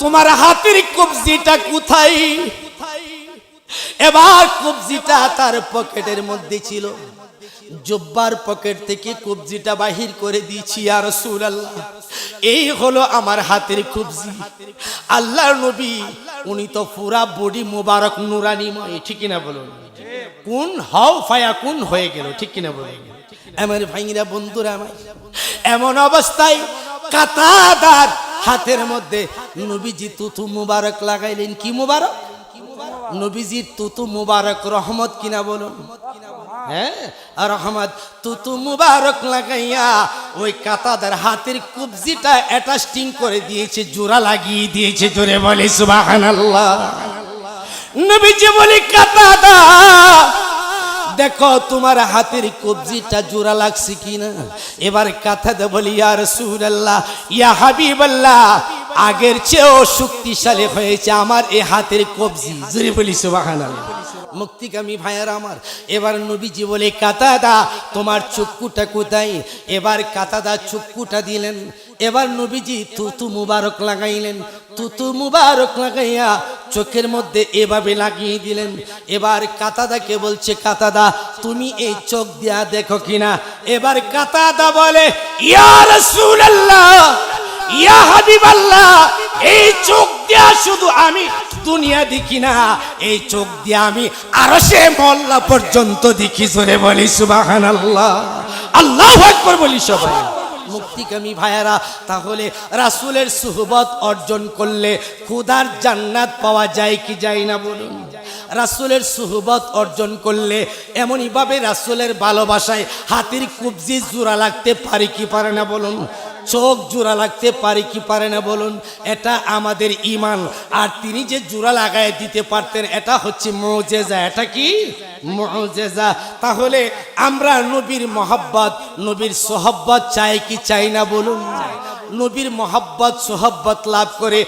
Speaker 1: তোমার হাতের কবজিটা কোথায়? এবার কবজিটা তার পকেটের মধ্যে ছিল, জুব্বার পকেট থেকে কবজিটা বাহির করে দিয়েছি। ইয়া রাসূলুল্লাহ, এই হলো আমার হাতের কবজি। আল্লাহর নবী উনি তো পুরা বডি মোবারক নুরানিময়, ঠিক কিনা বলুন? কোন হাও ফায়া কোন হয়ে গেল, ঠিক কিনা বলুন? আমার ভাইরা বন্ধুরা, আমার এমন অবস্থায় কাতাদার হাতের মধ্যে নবীজি তুতু মুবারক লাগাইলেন। কি মুবারক? নবীজির তুতু মুবারক রহমত কিনা বলুন? হ্যাঁ, রহমত তুতু মুবারক লাগাইয়া ওই কাতাদার হাতের কবজিটা অ্যাটাস্টিং করে দিয়েছে, জোড়া লাগিয়ে দিয়েছে। জোরে বলে সুবহানাল্লাহ। নবীজি বলে, কাতাদা, দেখো তোমার হাতের কবজিটা জোড়া লাগছে কিনা। এবার কাতাদা বলি, ইয়া রাসূলুল্লাহ, ইয়া হাবিবাল্লাহ, আগের চেয়েও শক্তিশালী হয়েছে আমার এই হাতের কবজি। জোরে বলি সুবহানাল্লাহ। মুক্তিকামী ভাইয়ার আমার, এবার নবীজি বলে, কাতাদা, তোমার চক্ষুটা কোথায়? এবার কাতাদা চক্ষুটা দিলেন। এবার নবীজি তুতু মুবারক লাগাইলেন, তুতু মুবারক লাগাইয়া চোখের মধ্যে এভাবে লাগিয়ে দিলেন। এবার কাতাদাকে বলছে, কাতাদা, তুমি এই চোখ দিয়া দেখো কিনা। এবার কাতাদা বলে, ইয়া রাসূলুল্লাহ, ইয়া হাবিবাল্লাহ, এই চোখ দিয়া শুধু আমি দুনিয়া দেখি না, এই চোখ দিয়ে আমি আরশে মোল্লা পর্যন্ত দেখি। জোরে বলি সুবহানাল্লাহ, আল্লাহু আকবার বলি সবাই। মুক্তিকামী ভাইয়ারা, তাহলে রাসূলের সুহবত অর্জন করলে খোদার জান্নাত পাওয়া যায় কি যায় না বলুন? রাসূলের সুহবত অর্জন করলে এমনই ভাবে রাসূলের ভালোবাসায় হাতের কবজি জোড়া লাগতে পারে কি পারে না বলুন? চোখ জোড়া লাগতে পারে কি পারে না বলুন? এটা আমাদের ঈমান। আর তিনি যে জোড়া লাগায় দিতে পারতেন, এটা হচ্ছে মুজিজা। এটা কি মুজিজা? তাহলে আমরা নবীর মহব্বত, নবীর সোহব্বত চাই কি চাই না বলুন? নবীর মহব্বত সোহব্বত লাভ করে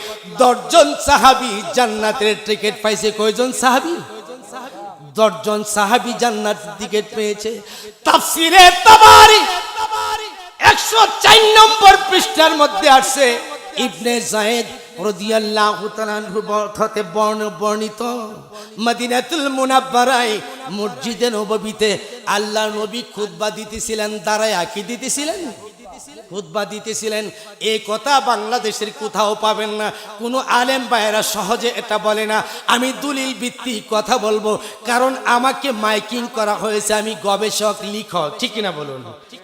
Speaker 1: 10 জন সাহাবী জান্নাতের টিকিট পাইছে। কয়জন সাহাবী? 10 জন সাহাবী জান্নাতের টিকিট পেয়েছে। তাফসিরে তাবারি 104 নম্বর পৃষ্ঠার মধ্যে আসছে, ইবনে যায়েদ রাদিয়াল্লাহু তাআলা আনহু হতে বর্ণিত, মদিনাতুল মুনাব্বারায় মসজিদে নববীতে আল্লাহ নবী খুতবা দিতেছিলেন, দাঁড়ায়া কি দিতেছিলেন? খুতবা দিতেছিলেন। এই কথা বাংলাদেশের কোথাও পাবেন না, কোনো আলেম ভাইয়েরা সহজে এটা বলে না। আমি দলিল ভিত্তিক কথা বলবো, কারণ আমাকে মাইকিং করা হয়েছে, আমি গবেষক, লিখক, ঠিক না বলুন?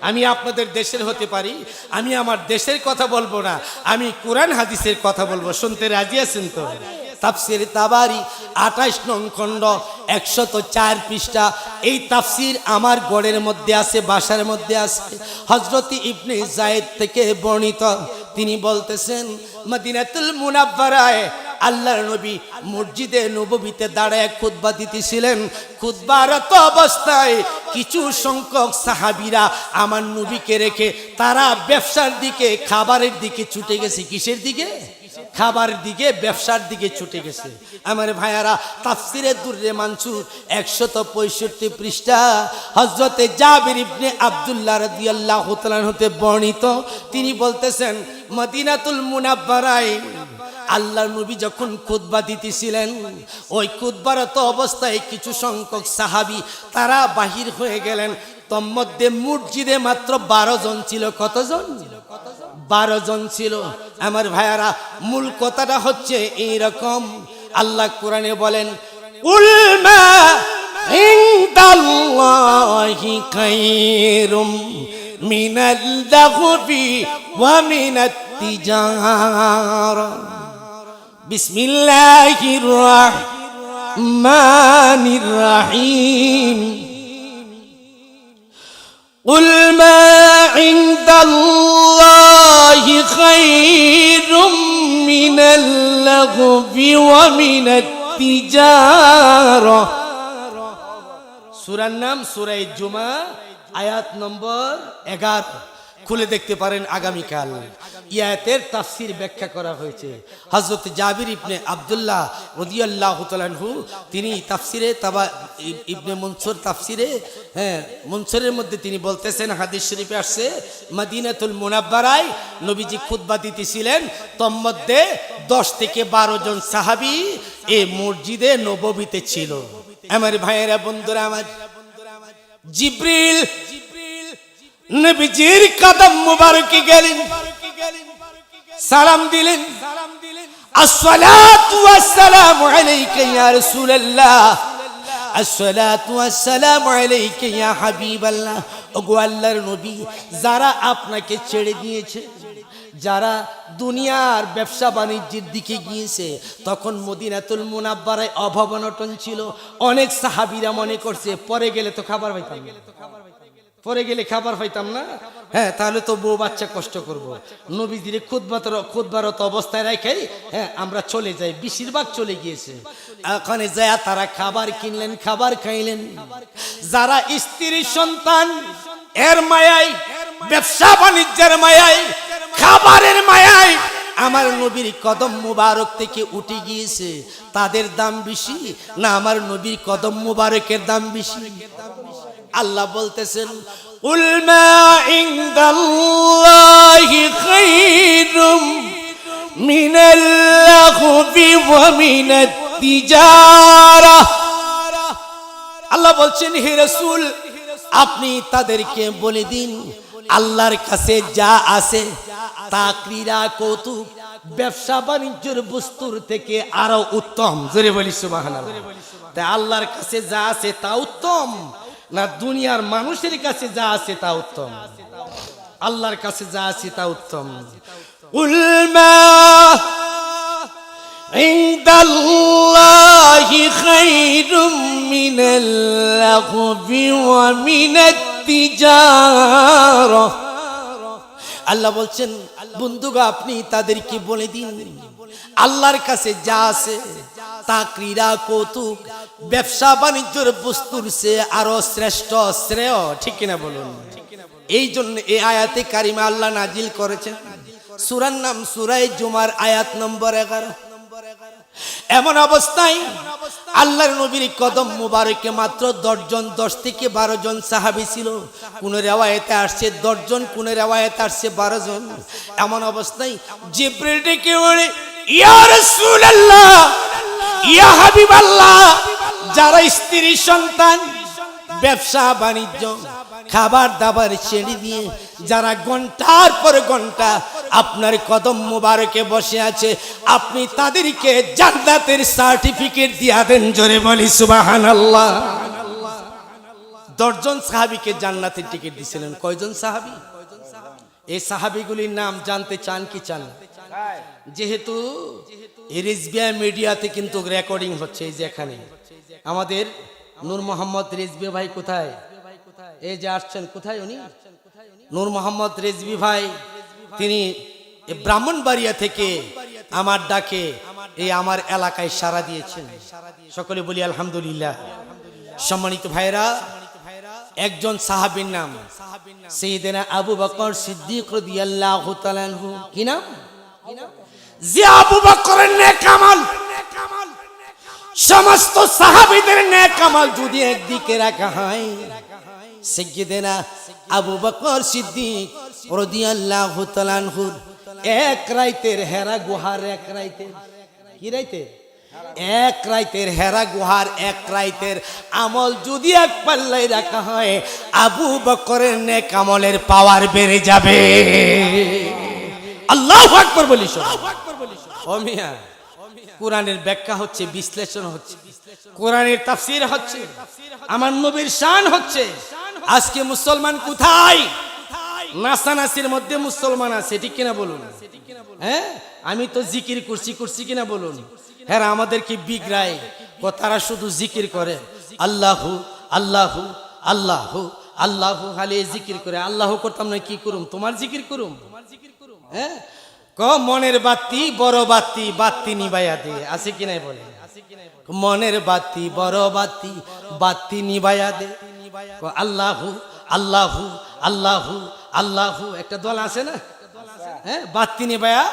Speaker 1: আমি আপনাদের দেশের হতে পারি, আমি আমার দেশের কথা বলবো না, আমি কোরআন হাদিসের কথা বলবো। শুনতে রাজি আছেন তো? তাফসির তাবারি 28 নং খণ্ড 104 পৃষ্ঠা। এই তাফসির আমার গড়ের মধ্যে আছে, বাসার মধ্যে আছে। হযরত ইবনে যায়েদ থেকে বর্ণিত, তিনি বলতেছেন, মদিনাতুল মুনাব্বারায় আল্লাহর নবী মসজিদে নববীতে দাঁড়ায় খুতবা দিতেছিলেন। খুতবারত অবস্থায় কিছু সংখ্যক সাহাবীরা আমার নবীকে রেখে তারা ব্যবসার দিকে, খাবারের দিকে ছুটে গেছে। কিসের দিকে? খাবার দিকে, ব্যবসার দিকে ছুটে গেছে। আমার ভাইয়ারা, তাফসিরে দুররে মানসুর 165 পৃষ্ঠা, হযরতে জাবির ইবনে আব্দুল্লাহ রাদিয়াল্লাহু তাআলা হতে বর্ণিত, তিনি বলতেছেন, মদিনাতুল মুনাব্বারায় আল্লাহর নবী যখন খুতবা দিতেছিলেন, ওই খুতবারত অবস্থায় কিছু সংখ্যক সাহাবী তারা বাহির হয়ে গেলেন। তন্মধ্যে মসজিদে মাত্র 12 জন ছিল। কতজন? 12 জন ছিল। আমার ভাইয়ারা, মূল কথাটা হচ্ছে এইরকম, আল্লাহ কোরআনে বলেন, উল মা ইনদাল্লাহি খায়রুম মিনাল লাহবি ওয়া মিনাত তিজারা। বিসমিল্লাহির রহমানির রহিম কুল মা ইনদাল্লাহি খায়রুম মিনাল লাগবি ওয়া মিনাত তিজারা। সূরার নাম সূরা জুমা, আয়াত নম্বর 11। খুলে দেখতে পারেন আগামীকাল। ইয়াতের তাফসীর ব্যাখ্যা করা হয়েছে। হযরত জাবির ইবনে আব্দুল্লাহ রাদিয়াল্লাহু তাআলা আনহু তিনি তাফসীরে ইবনে মনসুর তাফসীরে মনসুরের মধ্যে তিনি বলতেছেন, হাদিস শরীফে আসছে মদিনাতুল মুনাব্বারায় নবীজি খুতবা দিতেছিলেন, তন্মধ্যে 10 থেকে 12 জন সাহাবী এই মসজিদে নববীতে ছিল। আমার ভাইয়েরা, বন্ধুরা আমার, জিবরিল নবীজির কদম মুবারকে গেলেন, সালাম দিলেন, আসসালাতু ওয়াসসালামু আলাইকা ইয়া রাসূলুল্লাহ, আসসালাতু ওয়াসসালামু আলাইকা ইয়া হাবিবাল্লাহ। ওগো আল্লাহর নবী, যারা আপনাকে ছেড়ে দিয়েছে, যারা দুনিয়ার ব্যবসা বাণিজ্যের দিকে গিয়েছে, তখন মদিনাতুল মুনাব্বারায় অভাব অনটন ছিল। অনেক সাহাবীরা মনে করছে পরে গেলে তো খাবার পাইতাম, পরে গেলে খাবার পাইতাম না, তাহলে তো বউ বাচ্চা কষ্ট করব। নবীজির খুতবারত অবস্থায় রেখে আমরা চলে যাই। বেশিরভাগ চলে গিয়েছে। ওখানে যায় তারা খাবার কিনলেন, খাবার খাইলেন। যারা স্ত্রী সন্তান এর মায়ায়, ব্যবসা বাণিজ্যের মায়ায়, খাবারের মায়ায় আমার নবীর কদম মুবারক থেকে উঠে গিয়েছে, তাদের দাম বেশি না আমার নবীর কদম মুবারকের দাম বেশি? আল্লাহ বলতেছেন, কুল মা ইনদাল্লাহি খায়রুম মিনাল লাগবি ওয়া মিনাত তিজারা। আল্লাহ বলছেন, হে রাসূল, আপনি তাদেরকে বলে দিন, আল্লাহর কাছে যা আছে তা ক্রীড়া কৌতুক ব্যবসা বাণিজ্যের বস্তুর থেকে আরো উত্তম। জোরে বলি সুবহানাল্লাহ। তাই আল্লাহর কাছে যা আছে তা উত্তম না দুনিয়ার মানুষের কাছে যা আছে তা উত্তম? আল্লাহর কাছে যা আছে তা উত্তম। কুল মা ইনদাল্লাহি খায়রুম মিনাল লাগবি ওয়া মিনাত তিজারা। আল্লাহ বলছেন, বন্ধুগা আপনি তাদেরকে বলে দিন, আল্লাহর কাছে যা আছে তা ক্রীড়া কৌতুক ব্যবসা বাণিজ্যের বস্তুর চেয়ে আরো শ্রেষ্ঠ, শ্রেয়। ঠিক কিনা বলুন? এই জন্য এই আয়াতে কারিমা আল্লাহ নাজিল করেছেন। সূরার নাম সূরা জুমার আয়াত নম্বর 11। এমন অবস্থায় আল্লাহর নবীর কদম মুবারকে মাত্র 10 জন, 10 থেকে 12 জন সাহাবী ছিল। কোন riwayate আসছে 10 জন, কোন riwayate আসছে 12 জন। এমন অবস্থায় জিবরিল ডেকে বলে, ইয়া রাসূলুল্লাহ, ইয়া হাবিবাল্লাহ, যারা স্ত্রী সন্তান, ব্যবসা বাণিজ্য, খাবার দাবার ছেড়ে দিয়ে যারা ঘন্টার পর ঘন্টা আপনার কদম মুবারকে বসে আছে, আপনি তাদেরকে জান্নাতের সার্টিফিকেট দিয়া দেন। জোরে বলি সুবহানাল্লাহ। 10 জন সাহাবীকে জান্নাতের টিকিট দিয়েছিলেন। কয়জন সাহাবী? এই সাহাবীগুলির নাম জানতে চান কি চান? যেহেতু রিজভিয়া মিডিয়াতে কিন্তু রেকর্ডিং হচ্ছে, এই যে এখানে আমাদের নূর মোহাম্মদ রিজভি ভাই কোথায়? এই যে আসছেন, কোথায় উনি? নূর মোহাম্মদ রিজভি ভাই, তিনি ব্রাহ্মণবাড়িয়া থেকে আমার ডাকে এই আমার এলাকায় সাড়া দিয়েছেন। সকলে বলি আলহামদুলিল্লাহ। সম্মানিত ভাইরা, একজন সাহাবীর নাম সাইয়েদনা আবু বকর সিদ্দিক রাদিয়াল্লাহু তাআলা আনহু। কি নাম? যে আবু বকরের নেক আমল, সমস্ত সাহাবীদের নেক আমল যদি একদিকে রাখা হয়, সাইয়েদনা আবু বকর সিদ্দিক রাদিয়াল্লাহু তাআলা আনহু এক রাতের হেরা গুহার, এক রাতের কি রাতে? এক রাতের হেরা গুহার এক রাতের আমল যদি এক পাল্লায় রাখা হয়, আবু বকরের নেক আমলের পাওয়ার বেড়ে যাবে। আল্লাহু আকবার বলি। ও মিয়া, কোরআনের ব্যাখ্যা হচ্ছে, বিশ্লেষণ হচ্ছে, কোরআনের তাফসীর হচ্ছে, আমার নবীর শান হচ্ছে। আজকে মুসলমান কোথায়? নাচানাচির মধ্যে মুসলমান আছে, ঠিক কিনা বলুন? হ্যাঁ, আমি তো জিকির করছি কিনা বলুন? হ্যাঁ, আমাদেরকে বিগড়ায়, তারা শুধু জিকির করে, আল্লাহু আল্লাহু আল্লাহু আল্লাহু, খালি জিকির করে। আল্লাহ করতাম না, কি করুম? তোমার জিকির করুম? হ্যাঁ, মনের বাতি বড় বাতি, বাতি নিবাইয়া দে, আছে কি নাই বলে? মনের বাতি বড় বাতি, বাতি নিবাইয়া দে। আল্লাহু আল্লাহু আল্লাহু আল্লাহু, একটা দল আছে না? হ্যাঁ, বাতি নিবাইয়া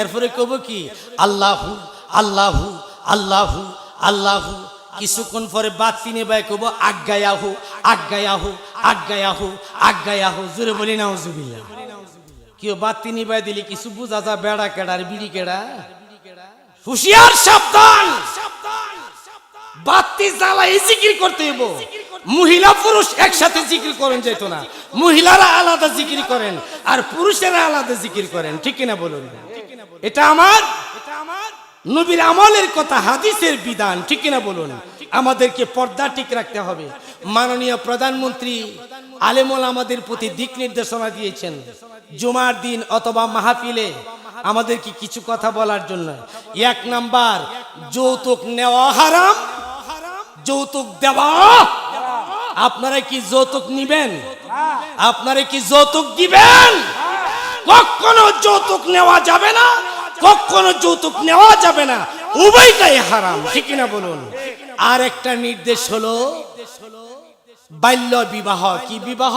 Speaker 1: এরপরে কব কি? আল্লাহু আল্লাহু আল্লাহু আল্লাহু। কিছুক্ষণ পরে বাতি নিবাই কব আজ্ঞায়াহু আজ্ঞায়াহু আজ্ঞায়াহু আজ্ঞায়াহু। জোরে বলি নাউজুবিল্লাহ। কেউ বাতি নিবাই দিলে কিছু বুঝা যা, বেড়া কেডার বিড়ি কেডা। হুশিয়ার, সাবধান। বাতি জ্বালাই জিকির করতে হইব। মহিলা পুরুষ একসাথে জিকির করেন যেত না, মহিলারা আলাদা জিকির করেন আর পুরুষেরা আলাদা জিকির করেন, ঠিক কিনা বলুন? এটা আমার নবীর আমলের কথা, হাদিসের বিধান, ঠিক কিনা বলুন? আমাদেরকে পর্দা ঠিক রাখতে হবে। মাননীয় প্রধানমন্ত্রী আলেমুল আমাদের প্রতি দিক নির্দেশনা দিয়েছেন, জুমার দিন অথবা মাহফিলে আমাদেরকে কিছু কথা বলার জন্য। এক নাম্বার, যৌতুক নেওয়া হারাম, যৌতুক দেওয়া। আপনারা কি যৌতুক নিবেন? আপনারা কি যৌতুক দিবেন? কখনো যৌতুক নেওয়া যাবে না, কখনো যৌতুক নেওয়া যাবে না, উভয়টাই হারাম, ঠিক কিনা বলুন? আর একটা নির্দেশ হলো বাল্য বিবাহ। কি বিবাহ?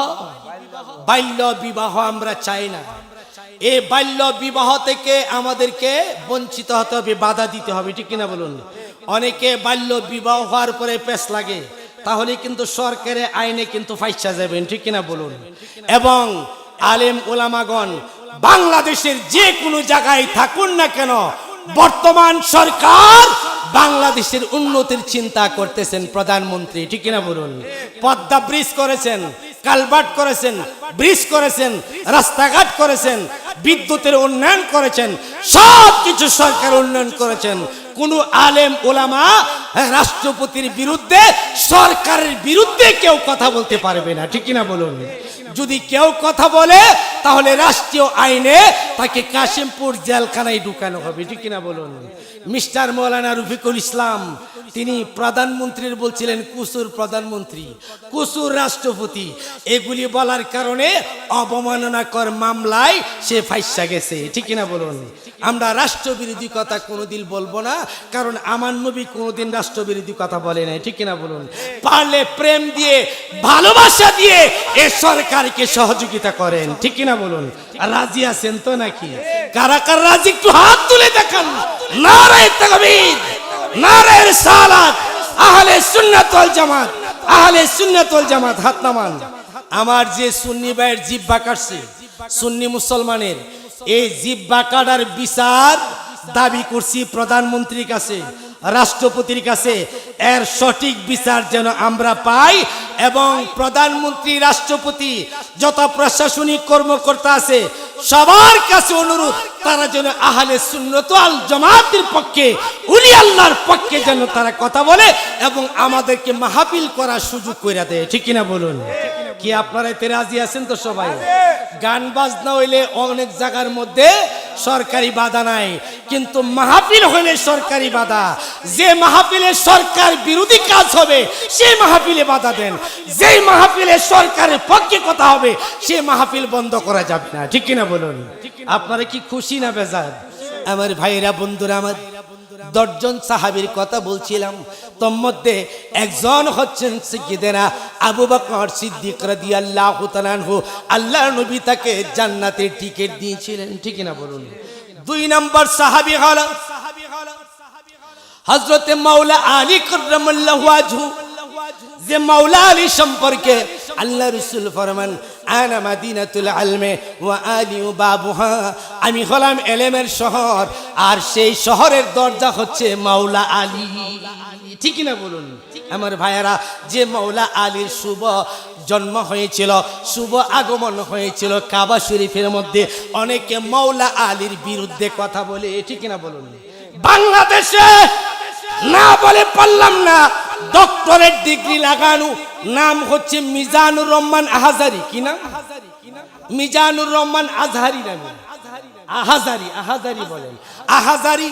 Speaker 1: বাল্য বিবাহ আমরা চাই না। এই বাল্য বিবাহ থেকে আমাদেরকে বঞ্চিত হতে হবে, বাধা দিতে হবে, ঠিক কিনা বলুন? অনেকে বাল্য বিবাহ হওয়ার পরে পেশ লাগে, তাহলে কিন্তু সরকারের আইনে কিন্তু ফাইসা যাবেন, ঠিক কিনা বলুন? এবং আলেম ওলামাগণ বাংলাদেশের যে কোনো জায়গায় থাকুন না কেন, বর্তমান সরকার বাংলাদেশের উন্নতির চিন্তা করতেছেন প্রধানমন্ত্রী, ঠিক কিনা বলুন? পদ্মা ব্রিজ করেছেন, কালভার্ট করেছেন, ব্রিজ করেছেন, রাস্তাঘাট করেছেন, বিদ্যুতের উন্নয়ন করেছেন, সব কিছু সরকার উন্নয়ন করেছেন। কোন আলেম ওলামা রাষ্ট্রপতির বিরুদ্ধে, সরকারের বিরুদ্ধে কেউ কথা বলতে পারবে না, ঠিক কিনা বলুন? যদি কেউ কথা বলে তাহলে রাষ্ট্রীয় আইনে তাকে কাশিমপুর জেলখানায় ঢুকানো হবে, ঠিক কিনা বলুন? মিস্টার মৌলানা রফিকুল ইসলাম তিনি প্রধানমন্ত্রীর বলছিলেন কুসুর প্রধানমন্ত্রী, কুসুর রাষ্ট্রপতি। এগুলি বলার কারণে অবমাননাকর মামলায় সে ফাইসা গেছে, ঠিক কিনা বলুন? আমরা রাষ্ট্রবিরোধী কথা কোনোদিন বলবো না, কারণ আমার নবী কোনোদিন রাষ্ট্রবিরোধী কথা বলে নাই, ঠিক কিনা বলুন? পারলে প্রেম দিয়ে, ভালোবাসা দিয়ে এ সরকারকে সহযোগিতা করেন, ঠিক কিনা বলুন? রাজি আছেন তো নাকি? কারা কারা রাজি একটু হাত তুলে দেখান। নারায়ে তাকবীর, নারায়ে রিসালাত, আহলে সুন্নাত ওয়াল জামাত, আহলে সুন্নাত ওয়াল জামাত, হাত নামান। আমার যে সুন্নি ভাইয়ের জিহ্বা কাটছে, সুন্নি মুসলমানের এই জিহ্বা কাটার বিচার দাবি করছি প্রধানমন্ত্রীর কাছে, রাষ্ট্রপতির কাছে। এর সঠিক বিচার যেন আমরা পাই এবং প্রধানমন্ত্রী, রাষ্ট্রপতি, যত প্রশাসনিক কর্মকর্তা আছে সবার কাছে অনুরোধ, তারা যেন আহলে সুন্নাত ওয়াল জামাতের পক্ষে, উলি আল্লাহর পক্ষে যেন তারা কথা বলে এবং আমাদেরকে মাহফিল করার সুযোগ করে দেয়, ঠিক কিনা বলুন? কি আপনারা এতে রাজি আছেন তো সবাই? গান বাজনা হইলে অনেক জায়গার মধ্যে সরকারি বাধা নাই, কিন্তু মাহফিল হইলে সরকারি বাধা। যে মাহফিলে সরকার বিরোধী কাজ হবে সেই মাহফিলে বাধা দেন, যেই মাহফিলে সরকারের পক্ষে কথা হবে সেই মাহফিল বন্ধ করা যাবে না, ঠিক কিনা বলুন? আপনারা কি খুশি না বেজার? আমার ভাইরা, বন্ধুরা, আমার 10 জন সাহাবীর কথা বলছিলাম, তোর মধ্যে একজন হচ্ছেন সাইয়্যিদানা আবু বকর সিদ্দিক রাদিয়াল্লাহু তাআলা আনহু। আল্লাহর নবী তাকে জান্নাতের টিকিট দিয়েছিলেন, ঠিক না বলুন? 2 নম্বর সাহাবী হলো হযরতে মাওলা আলী কাররামাল্লাহু ওয়াজহু। যে মাওলা আলী সম্পর্কে আল্লাহ রাসূল ফরমান, আনা মাদিনাতুল ইলমি ওয়া আলী বাবুহা, আমি হলাম ইলমের শহর আর সেই শহরের দরজা হচ্ছে মাওলা আলী, ঠিক না বলুন? আমার ভাইয়েরা, যে মাওলা আলীর শুভ জন্ম হয়েছিল, শুভ আগমন হয়েছিল কাবা শরীফের মধ্যে, অনেকে মাওলা আলীর বিরুদ্ধে কথা বলে, ঠিক না বলুন? বাংলাদেশে না বলে পারলাম না, ডক্টরেট ডিগ্রি লাগানো, নাম হচ্ছে মিজানুর রহমান আহাজারি। কি নাম? মিজানুর রহমান আজহারি নামে, আহাজারি বলেন, আহাজারি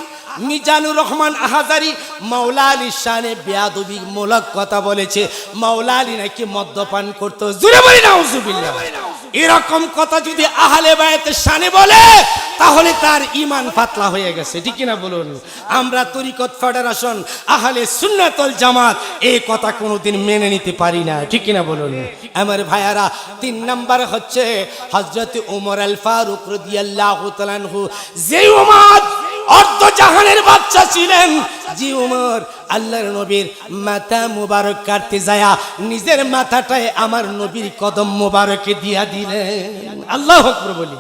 Speaker 1: মিজানুর রহমান আহাজারি মাওলা আলীর শানে বেয়াদবি মূলক কথা বলেছে। মাওলা আলী নাকি মদ্যপান করতো। জোরে বলি নাউজুবিল্লাহ। এরকম কথা যদি আহলে বায়াতের শানে বলে তাহলে তার ঈমান পাতলা হয়ে গেছে, ঠিক কিনা বলুন? আমরা তরিকত ফেডারেশন আহলে সুন্নাত ওয়াল জামাত এই কথা কোনোদিন মেনে নিতে পারি না, ঠিক কিনা বলুন? আমার ভাইয়ারা, 3 নাম্বার হচ্ছে হযরত ওমর আল ফারুক রাদিয়াল্লাহু তাআলা আনহু, যে ওমর অর্ধ জাহানের বাদশা ছিলেন, যে ওমর আল্লাহর নবীর মাথা মুবারক কাটতে যায় নিজের মাথাটায় আমার নবীর কদম মুবারকে দিয়া দিলেন। আল্লাহু আকবার বলি।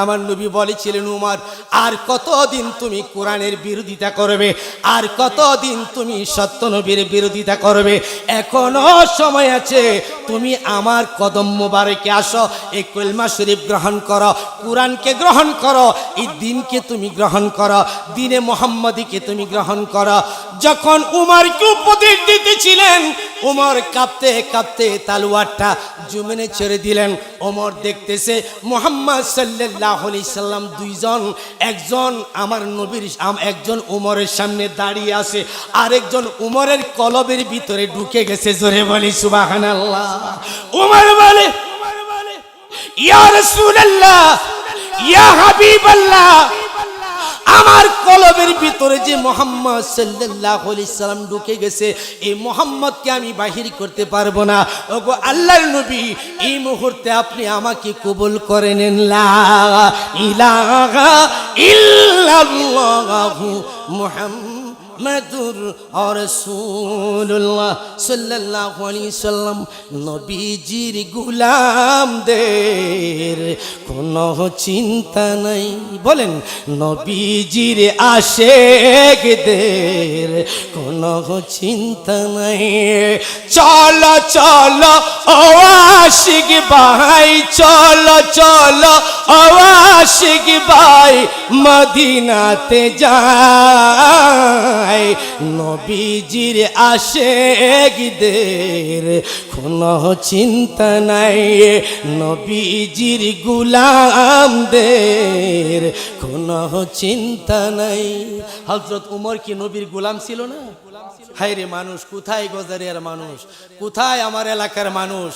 Speaker 1: আমার নবী বলেছিলেন, উমর আর কতদিন তুমি কোরআনের বিরোধিতা করবে, আর কতদিন তুমি সত্য নবীর বিরোধিতা করবে? এখনো সময় আছে, তুমি আমার কদম মোবারকে আসো, এই কলমা শরীফ গ্রহণ করো, কোরআনকে গ্রহণ করো, এই দিনকে তুমি গ্রহণ করো, দিনে মুহাম্মদীকে তুমি গ্রহণ করো। যখন উমরকে উপদেশ দিতেছিলেন, উমর কাঁপতে কাঁপতে তালওয়ারটা জমিনে ছেড়ে দিলেন। ওমর দেখতেছে মুহাম্মদ সাল্লাল্লাহু আলাইহি সাল্লাম দুইজন, একজন আমার নবীর একজন উমরের সামনে দাঁড়িয়ে আছে, আরেকজন উমরের কলবের ভিতরে ঢুকে গেছে। জোরে বলি সুবহানাল্লাহ। উমর বলে, ইয়া রাসূলুল্লাহ, ইয়া হাবিবাল্লাহ, আমার কলবের ভিতরে যে মুহাম্মদ সাল্লাল্লাহু আলাইহি সাল্লাম ঢুকে গেছে, এই মুহাম্মদকে আমি বাহির করতে পারবো না। ওগো আল্লাহর নবী, এই মুহূর্তে আপনি আমাকে কবুল করে নেন। লা ইলাহা ইল্লাল্লাহু মুহাম্মাদুর রাসূলুল্লাহ সাল্লাল্লাহু আলাইহি সাল্লাম। নবীজির গোলামদের কোনো চিন্তা নাই, বলেন নবীজির আশেকদের কোনো চিন্তা নাই। চলো চলো ও আশিক ভাই, চলো চলো ও আশিক ভাই, মদিনাতে যাই। নবীজির আশেকদের কোনো চিন্তা নাই, নবীজির গোলামদের কোনো চিন্তা নাই। হযরত উমর কি নবীর গোলাম ছিল না? হায় রে মানুষ, কোথায় গজারিয়ার মানুষ, কোথায় আমার এলাকার মানুষ?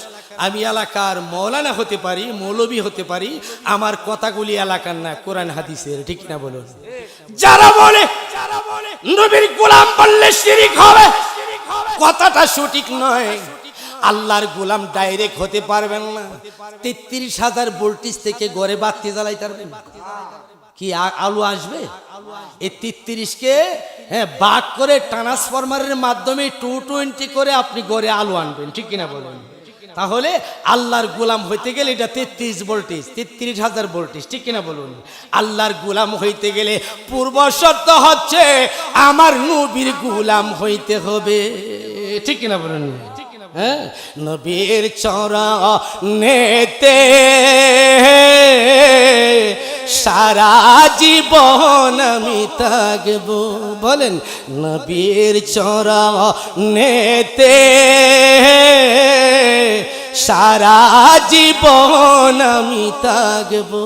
Speaker 1: আমি এলাকার মৌলানা হতে পারি, মৌলবী হতে পারি, আমার কথাগুলি এলাকার না, কোরআন হাদিসের, ঠিক না বলুন? যারা বলে নবীর গোলাম বললে শিরক হবে, কথাটা সঠিক নয়। আল্লাহর গোলাম ডাইরেক্ট হতে পারবেন না। 33,000 ভোল্টেজ থেকে ঘরে বাতি জ্বালাইতে পারবেন কি? আলো আসবে? এই 33কে ভাগ করে ট্রান্সফরমারের মাধ্যমে 220 করে আপনি ঘরে আলো আনবেন, ঠিক কিনা বলুন? তাহলে আল্লাহর গোলাম হইতে গেলে এটা 33 ভোল্টেজ, 33,000 ভোল্টেজ, ঠিক কিনা বলুন? আল্লাহর গোলাম হইতে গেলে পূর্ব শর্ত হচ্ছে আমার নবীর গোলাম হইতে হবে, ঠিক কিনা বলুন? হ্যাঁ, নবীর চরণেতে সারা জীবন আমি থাকবো, বলেন নবীর চরণেতে সারা জীবন আমি থাকবো।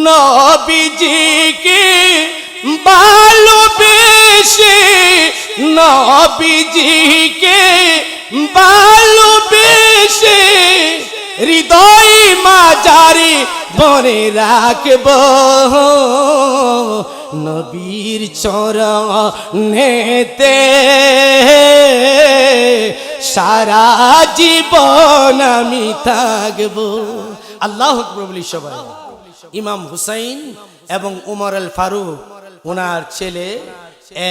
Speaker 1: নবীজিকে ভালোবেসে, নবীজিকে ভালোবেসে হৃদয় মাঝারে বনে রাখব, নবীর চরণেতে সারা জীবন আমি থাকব। আল্লাহু আকবার বলি সবাই। ইমাম হুসাইন এবং উমর আল ফারুক ওনার ছেলে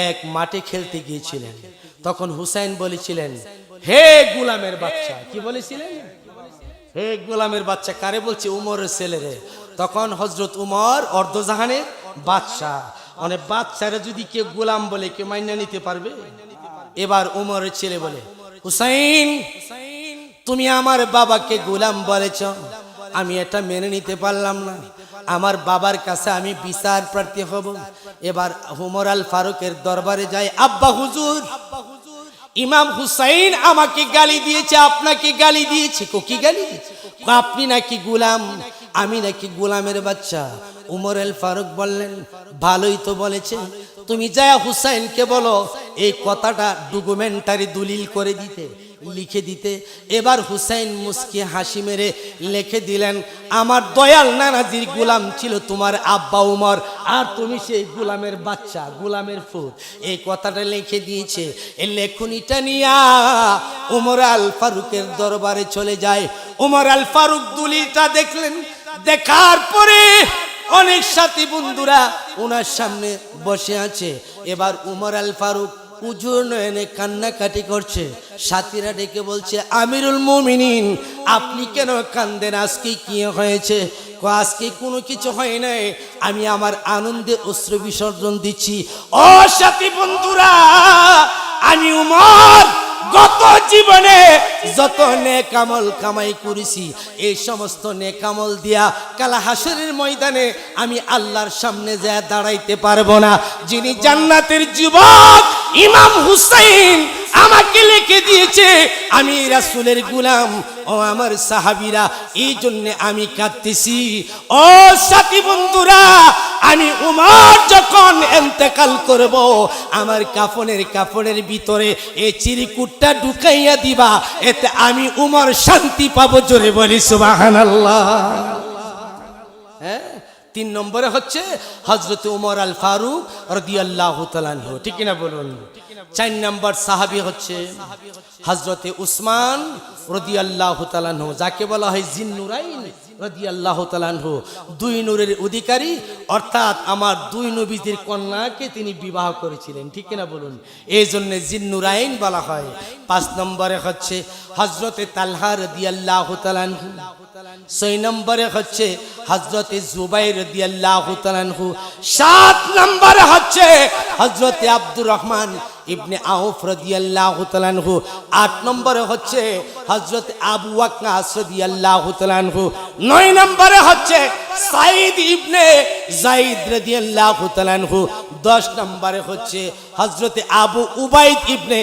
Speaker 1: এক মাঠে খেলতে গিয়েছিলেন। তখন হুসাইন বলেছিলেন, হে গোলামের বাচ্চা। কি বলেছিলেন? হে গোলামের বাচ্চা। কারে বলছে? উমরের ছেলেরে। তখন হযরত উমর অর্ধজাহানের বাদশাহ, মানে বাচ্চারা যদি কেউ গোলাম বলে কেউ মাইনা নিতে পারবে? এবার উমরের ছেলে বলে, হুসাইন তুমি আমার বাবাকে গোলাম বলেছ, আমি এটা মেনে নিতে পারলাম না, আমার বাবার কাছে আমি বিচার প্রার্থী হব। এবার উমর আল ফারুকের দরবারে যায়, আব্বা হুজুর ইমাম হুসাইন আমাকে গালি দিয়েছে, আপনাকে গালি দিয়েছে। কি গালি? আপনি নাকি গোলাম, আমি নাকি গোলামের বাচ্চা। উমর আল ফারুক বললেন, ভালোই তো বলেছে, তুমি যায় হুসাইনকে বলো এই কথাটা ডকুমেন্টারি দলিল করে দিতে, লিখে দিতে। এবার হুসাইন মুস্কি হাসি মেরে লিখে দিলেন, আমার দয়াল নানাজির গোলাম ছিল তোমার আব্বা উমর, আর তুমি সেই গোলামের বাচ্চা, গোলামের ফুত। এই কথাটা লিখে দিয়েছে। এই লেখনীটা নিয়ে উমর আল ফারুকের দরবারে চলে যায়। উমর আল ফারুক দলিলটা দেখলেন, দেখার পরে অনেক সাথী বন্ধুরা ওনার সামনে বসে আছে। এবার উমর আল ফারুক উজুর নয়নে কান্নাকাটি করছে। সাথীরা ডেকে বলছে, আমিরুল মুমিনিন আপনি কেন কান্দেন, আজকে কি হয়েছে? আজকে কোনো কিছু হয় নাই, আমি আমার আনন্দে অশ্রু বিসর্জন দিচ্ছি। ও সাথী বন্ধুরা, আমি উমর গত জীবনে যত নেক আমল কামাই করেছি, এই সমস্ত নেক আমল দিয়া কাল হাসরের ময়দানে আমি আল্লাহর সামনে যায় দাঁড়াইতে পারবো না। যিনি জান্নাতের যুবক ইমাম হুসাইন আমাকে লিখে দিয়েছে আমি রাসূলের গোলাম। ও আমার সাহাবীরা, এই জন্য আমি কাঁদতেছি। ও সাথী বন্ধুরা, আমি উমর যখন ইন্তেকাল করব, আমার কাফনের ভিতরে এই চিরকুটটা ঢুকাইয়া দিবা, এতে আমি উমর শান্তি পাবো। জোরে বলি সুবহানাল্লাহ। হ্যাঁ, 3 নম্বরে হচ্ছে হযরত উমর আল ফারুক রাদিয়াল্লাহু তাআলা আনহু, ঠিক কিনা বলুন। 4 নম্বর সাহাবী হচ্ছে হযরত উসমান রাদিয়াল্লাহু তাআলা আনহু, যাকে বলা হয় জিন্নুরাইন রাদিয়াল্লাহু তাআলা আনহু। 2 নূরের অধিকারী, অর্থাৎ আমার 2 নবীদের কন্যাকে তিনি বিবাহ করেছিলেন, ঠিক কিনা বলুন, এই জন্য জিন্নুরাইন বলা হয়। 5 নম্বরে হচ্ছে হযরত তালহা রাদিয়াল্লাহু তাআলা আনহু। 6 নম্বরে হচ্ছে হযরত জুবাইর রাদিয়াল্লাহু তাআলা আনহু। 7 নম্বরে হচ্ছে হযরত আব্দুর রহমান ইবনে আউফ রাদিয়াল্লাহু তাআলা আনহু। 8 নম্বরে হচ্ছে হযরত আবু ওয়াক্কাস রাদিয়াল্লাহু তাআলা আনহু। 9 নম্বরে হচ্ছে সাঈদ ইবনে যায়েদ রাদিয়াল্লাহু তাআলা আনহু। 10 নম্বরে হচ্ছে হযরত আবু উবাইদ ইবনে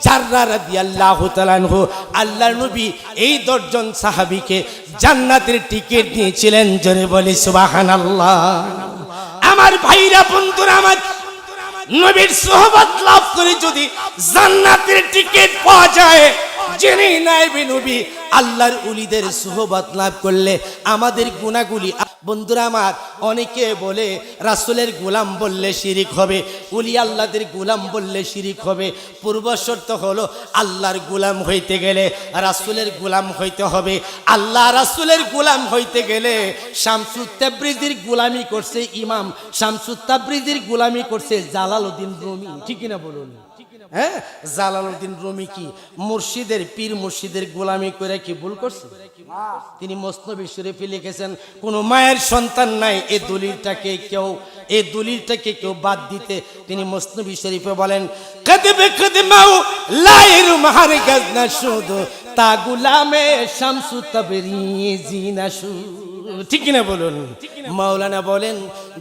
Speaker 1: জাররাহ রাদিয়াল্লাহু তাআলা আনহু। আল্লাহর নবী এই 10 জন সাহাবীকে জান্নাতের টিকিট দিয়েছিলেন। জোরে বলি সুবহানাল্লাহ। আমার ভাইরা বন্ধুরা, আমার নবীর সোহবত লাভ করে যদি জান্নাতের টিকিট পাওয়া যায়, জেনে নাইবে নবী আল্লাহর ওলিদের সোহবত লাভ করলে আমাদের গুনাহগুলি। বন্ধুরা আমার, অনেকে বলে রাসূলের গোলাম বললে শিরিক হবে, ওলি আল্লাহদের গোলাম বললে শিরিক হবে। পূর্ব শর্ত হলো আল্লাহর গোলাম হইতে গেলে রাসূলের গোলাম হইতে হবে। আল্লাহ রাসূলের গোলাম হইতে গেলে শামসুত তাবরিজির গোলামি করছে ইমাম, শামসুত তাবরিজির গোলামি করছে জালালউদ্দিন রুমি, ঠিক কিনা বলুন। হ্যাঁ, জালালউদ্দিন রুমি কি মুর্শিদের পীর মুর্শিদের গোলামি করে কি ভুল করছে? তিনি মসনবী শরীফে লিখেছেন, কোন মায়ের সন্তান নাই, এই দলিলটাকে কেউ বাদ দিতে তিনি মসনবী শরীফে বলেন, কদবে কদমাও লাইরু মাহার গজনা শুধু তা গুলামে শামসু তাবরিজি না শুধু, ঠিক না বলুন। মাওলানা বলেন,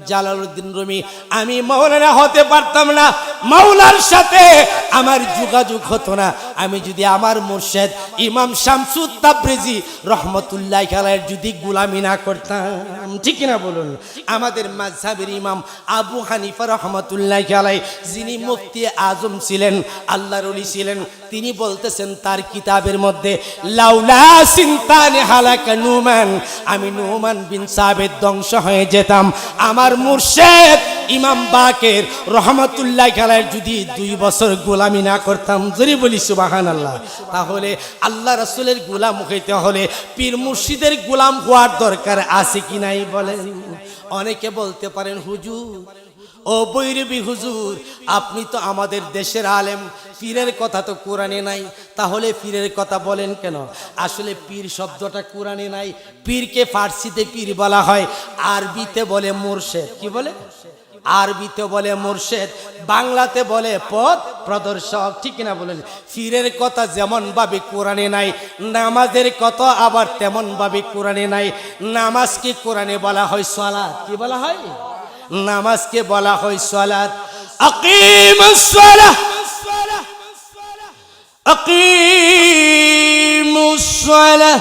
Speaker 1: জালালউদ্দিন রুমি, আমি মাওলানা হতে পারতাম না, মাওলার সাথে আমার যোগাযোগ হতো না, আমি যদি আমার মুর্শিদ ইমাম শামসুত তাবরিজি রহমতুল্লাহ আলাইহির যদি গোলামি না করতাম, ঠিক না বলুন। আমাদের মাযহাবের ইমাম আবু হানিফা রহমতুল্লাহ আলাইহি, যিনি মুফতি আজম ছিলেন, আল্লাহর ওলি ছিলেন, তিনি বলতেছেন তার কিতাবের মধ্যে, লাউলা সিনতানি হালাকা নুমান, আমি নুমান বিন সাবিত ধ্বংস হয়ে যেতাম, আমার মুর্শিদ ইমাম বাকের রহমতুল্লাহ আলাইহি যদি 2 বছর গোলামি না করতাম। যদি বলি সুবহানাল্লাহ। তাহলে আল্লাহ রাসূলের গোলাম হইতে হলে পীর মুর্শিদের গোলাম হওয়ার দরকার আছে কি নাই বলেন? অনেকে বলতে পারেন, হুজুর ও বৈরবী হুজুর, আপনি তো আমাদের দেশের আলেম, পীরের কথা তো কোরআনে নাই, তাহলে পীরের কথা বলেন কেন? আসলে পীর শব্দটা কোরআনে নাই। পীরকে ফার্সিতে পীর বলা হয়, আরবিতে বলে মুর্শেদ। কি বলে? আরবিতে বলে মুর্শেদ, বাংলাতে বলে পথ প্রদর্শক, ঠিক কিনা বলেন? পীরের কথা যেমন ভাবে কোরআনে নাই, নামাজের কথা আবার তেমন ভাবে কোরআনে নাই। নামাজকে কোরআনে বলা হয় সালাত। কি বলা হয়? নামাজকে বলা হয় সালাত। আকিমুস সালাহ আকিমুস সালাহ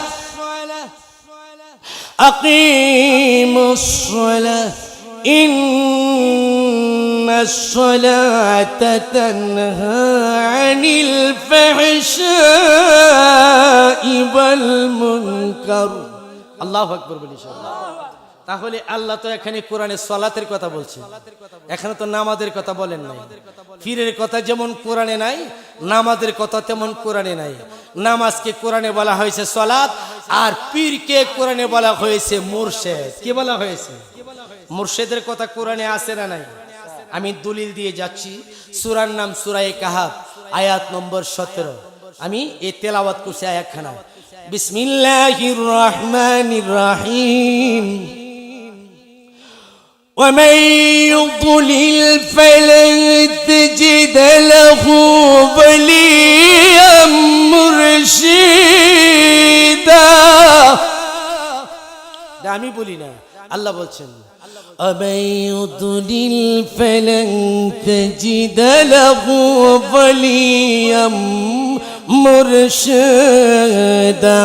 Speaker 1: আকিমুস সালাহ ইন্নাস সালাতা তানহা আনিল ফাহশাই ওয়াল মুনকার। আল্লাহু আকবার বলি ইনশাআল্লাহ। তাহলে আল্লাহ তো এখানে কোরআনে সালাতের কথা বলছে, এখানে তো নামাজের কথা বলেন নাই। পীরের কথা যেমন কোরআনে নাই, নামাজের কথা তেমন কোরআনে নাই। নামাজকে কোরআনে বলা হয়েছে সালাত, আর পীরকে কোরআনে বলা হয়েছে মুর্শেদ। কি বলা হয়েছে? মুর্শেদের কথা কোরআনে আছে না নাই? আমি দলিল দিয়ে যাচ্ছি। সূরার নাম সূরা কাহাফ, আয়াত নম্বর 17। আমি এই তেলাওয়াত করছি আয়াতখানা। বিসমিল্লাহির রহমানির রহিম। ومن يضلل فلن تجد له وليا مرشدا। আমি বলি না, আল্লাহ বলছেন ومن يضلل فلن تجد له وليا مرشدا।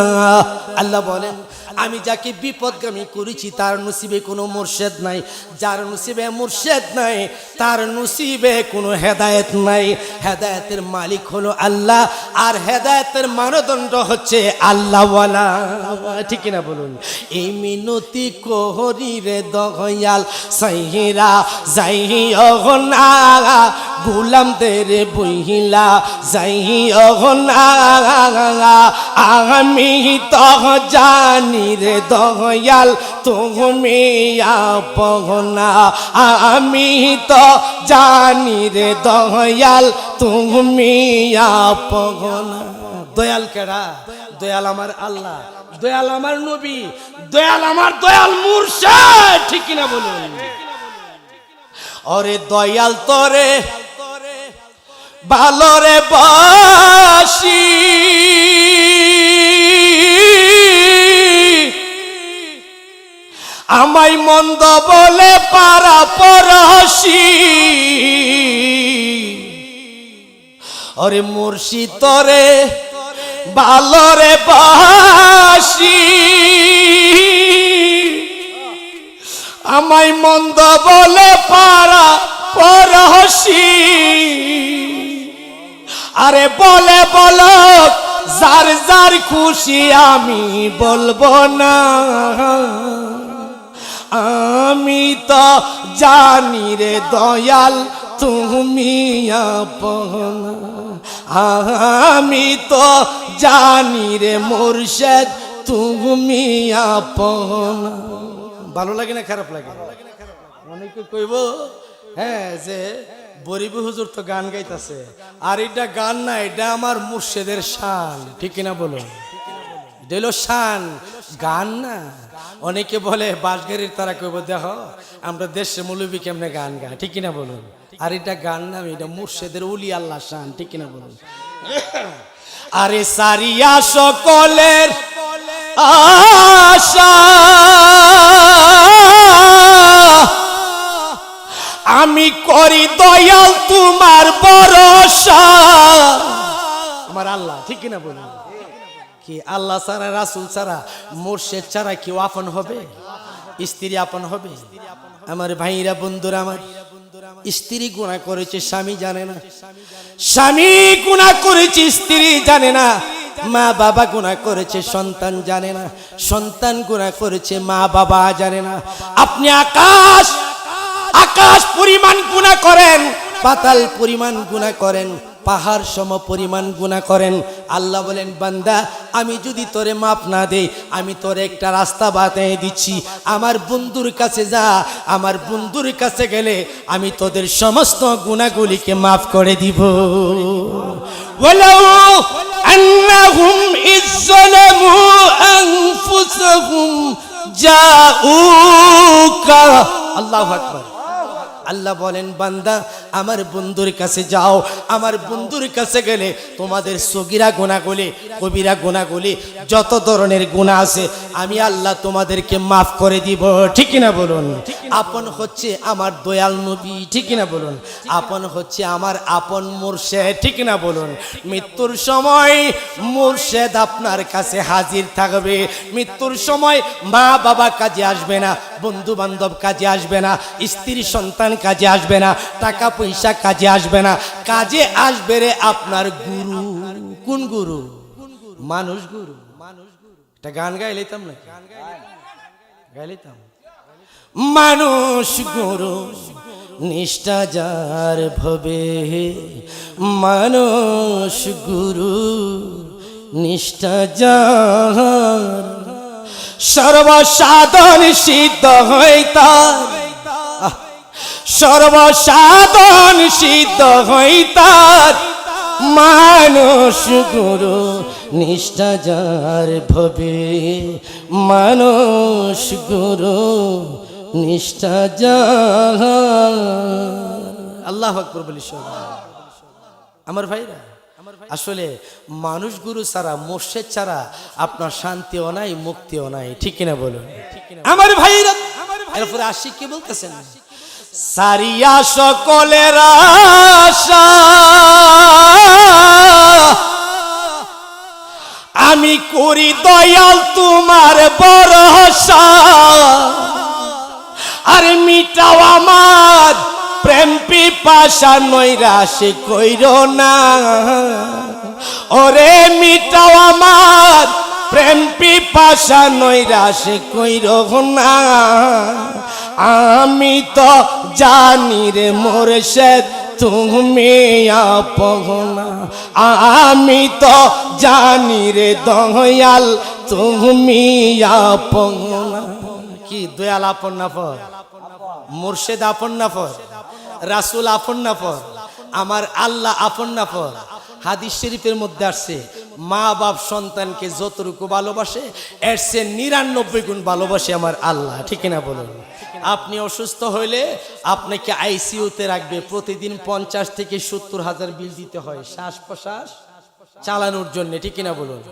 Speaker 1: আল্লাহ বলেন আমি যাকে বিপদগামী করেছি তার নসিবে কোনো মুর্শেদ নাই, যার নসিবে মুর্শেদ নাই তার নসিবে কোনো হেদায়েত নাই। হেদায়েতের মালিক হলো আল্লাহ, আর হেদায়েতের মানদণ্ড হচ্ছে আল্লাহওয়ালা। ঠিক কিনা বলুন? এই মিনতি কোহরি রে দয়াল সাইরা যাইও না, গোলামদের বইলা যাইও না, আমি তো জানি রে দয়াল তুমি আপনা, আমি তো জানি রে দয়াল তুমি আপনা। দয়াল কেডা? দয়াল আমার আল্লাহ, দয়াল আমার নবী, দয়াল আমার দয়াল মুর্শিদ। ঠিক কিনা বলুন? ওরে দয়াল তোরে ভালোরে বাসি, আমায় মন্দ বলে পারা পরশি। ওরে মুর্শিদ তোরে ভালোরে বাসি, আমায় মন্দ বলে পারা পরশি। আরে বলে বলো যার যার খুশি, আমি বলবো না, আমি তো জানি রে দয়াল তুমি আপনা, আমি তো জানি রে মুর্শিদ তুমি আপনা। ভালো লাগে না খারাপ লাগে? অনেকে কইব হ্যাঁ যে বরিবু হুজুর তো গান গাইতেছে, আর এটা গান না, এটা আমার মুর্শিদের শান। ঠিক কিনা বলো? এটা হলো শান, গান না। অনেকে বলে বাসগাড়ির তারা কইব দেখো আমরা দেশে মৌলবী কেমনে গান গায়। ঠিক কিনা বলুন? আর এটা গান না, এটা মুর্শিদের ওলি আল্লাহ শান। ঠিক কিনা বলুন? আরে সারিয়া সকলের আশা আমি করি দয়াল তোমার ভরসা। আমার আল্লাহ। ঠিক কিনা বলুন? কি আল্লাহ ছাড়া, রাসূল ছাড়া, মুর্শিদ ছাড়া কেউ আপন হবে? স্ত্রী আপন হবে? আমার ভাইরা বন্ধুরা, আমার স্ত্রী গুনাহ করেছে, স্বামী জানে না। স্বামী গুনাহ করেছে, স্ত্রী জানে না। মা বাবা গুনাহ করেছে, সন্তান জানে না। সন্তান গুনাহ করেছে, মা বাবা জানে না। আপনি আকাশ আকাশ পরিমাণ গুনাহ করেন, পাতাল পরিমাণ গুনাহ করেন, পাহাড় সম পরিমাণ গুনাহ করেন। আল্লাহ বলেন বান্দা আমি যদি তোরে মাপ না দেই, আমি তোরে একটা রাস্তা বাতিয়ে দিচ্ছি। আমার বন্ধুর কাছে যা, আমার বন্ধুর কাছে গেলে আমি তোদের সমস্ত গুনাহগুলিকে মাফ করে দিব। ওয়ালাউ আন্নাহুম ইযলামু আনফুসাহুম জাউকা। আল্লাহু আকবার। আল্লাহ বলেন বান্দা আমার বন্ধুর কাছে যাও, আমার বন্ধুর কাছে গেলে তোমাদের সগীরা গুনাহগুলি, কবিরা গুনাহগুলি, যত ধরনের গুনাহ আছে আমি আল্লাহ তোমাদেরকে মাফ করে দিব। ঠিক না বলুন? আপন হচ্ছে আমার দয়াল নবী, ঠিক না বলুন? আপন হচ্ছে আমার আপন মুর্শেদ, ঠিক না বলুন? মৃত্যুর সময় মুর্শেদ আপনার কাছে হাজির থাকবে। মৃত্যুর সময় মা বাবা কাজে আসবে না, বন্ধু বান্ধব কাজে আসবে না, স্ত্রী সন্তান কাজে আসবে না, টাকা পয়সা কাজে আসবে না, কাজে আসবে রে আপনার গুরু। কোন গুরু? মানুষ গুরু। এটা গান গাইলাম না? গাইলাম। মানুষ গুরু নিষ্ঠা যার ভবে, মানুষ গুরু নিষ্ঠা যার, সর্বসাধন সিদ্ধ হইতার, সর্বসাধন সিদ্ধ হইতার, মানুষ গুরু নিষ্ঠা যার ভবে, মানুষ গুরু নিষ্ঠা যার। আল্লাহু আকবার বলি সবাই। আমার ভাইরা, আসলে মানুষ গুরু ছাড়া, মুর্শিদ ছাড়া আপনার শান্তিও নাই, মুক্তিও নাই, ঠিক না বলুন? আমার ভাইরা, এরপরে আশিক কি বলতেছেন? সারিয়া সকলের আশা আমি করি দয়াল তোমার ভরসা, আর মিটাও আমার প্রেম পিপাসা, নৈরাশে কইরো না, ওরে মিটাও আমার প্রেম পিপাসা, নৈরাশে কইরো না। আমি তো জানি রে মুর্শিদ তুমি আপন, আমি তো জানি রে দয়াল তুমি আপন। কি দয়াল আপন না পর? মুর্শিদ আপন না পর? রাসূল আপন না পর? আমার আল্লাহ আপন না পর? হাদিস শরীফের মধ্যে আসছে, মা বাপ সন্তানকে যতটুকু ভালোবাসে এর চেয়ে ৯৯ গুণ ভালোবাসে আমার আল্লাহ, ঠিক না বলুন? আপনি অসুস্থ হইলে আপনাকে আইসিইউতে রাখবে, প্রতিদিন ৫০ থেকে ৭০ হাজার বিল দিতে হয় শ্বাস প্রশ্বাস চালানোর জন্য, ঠিক না বলুন?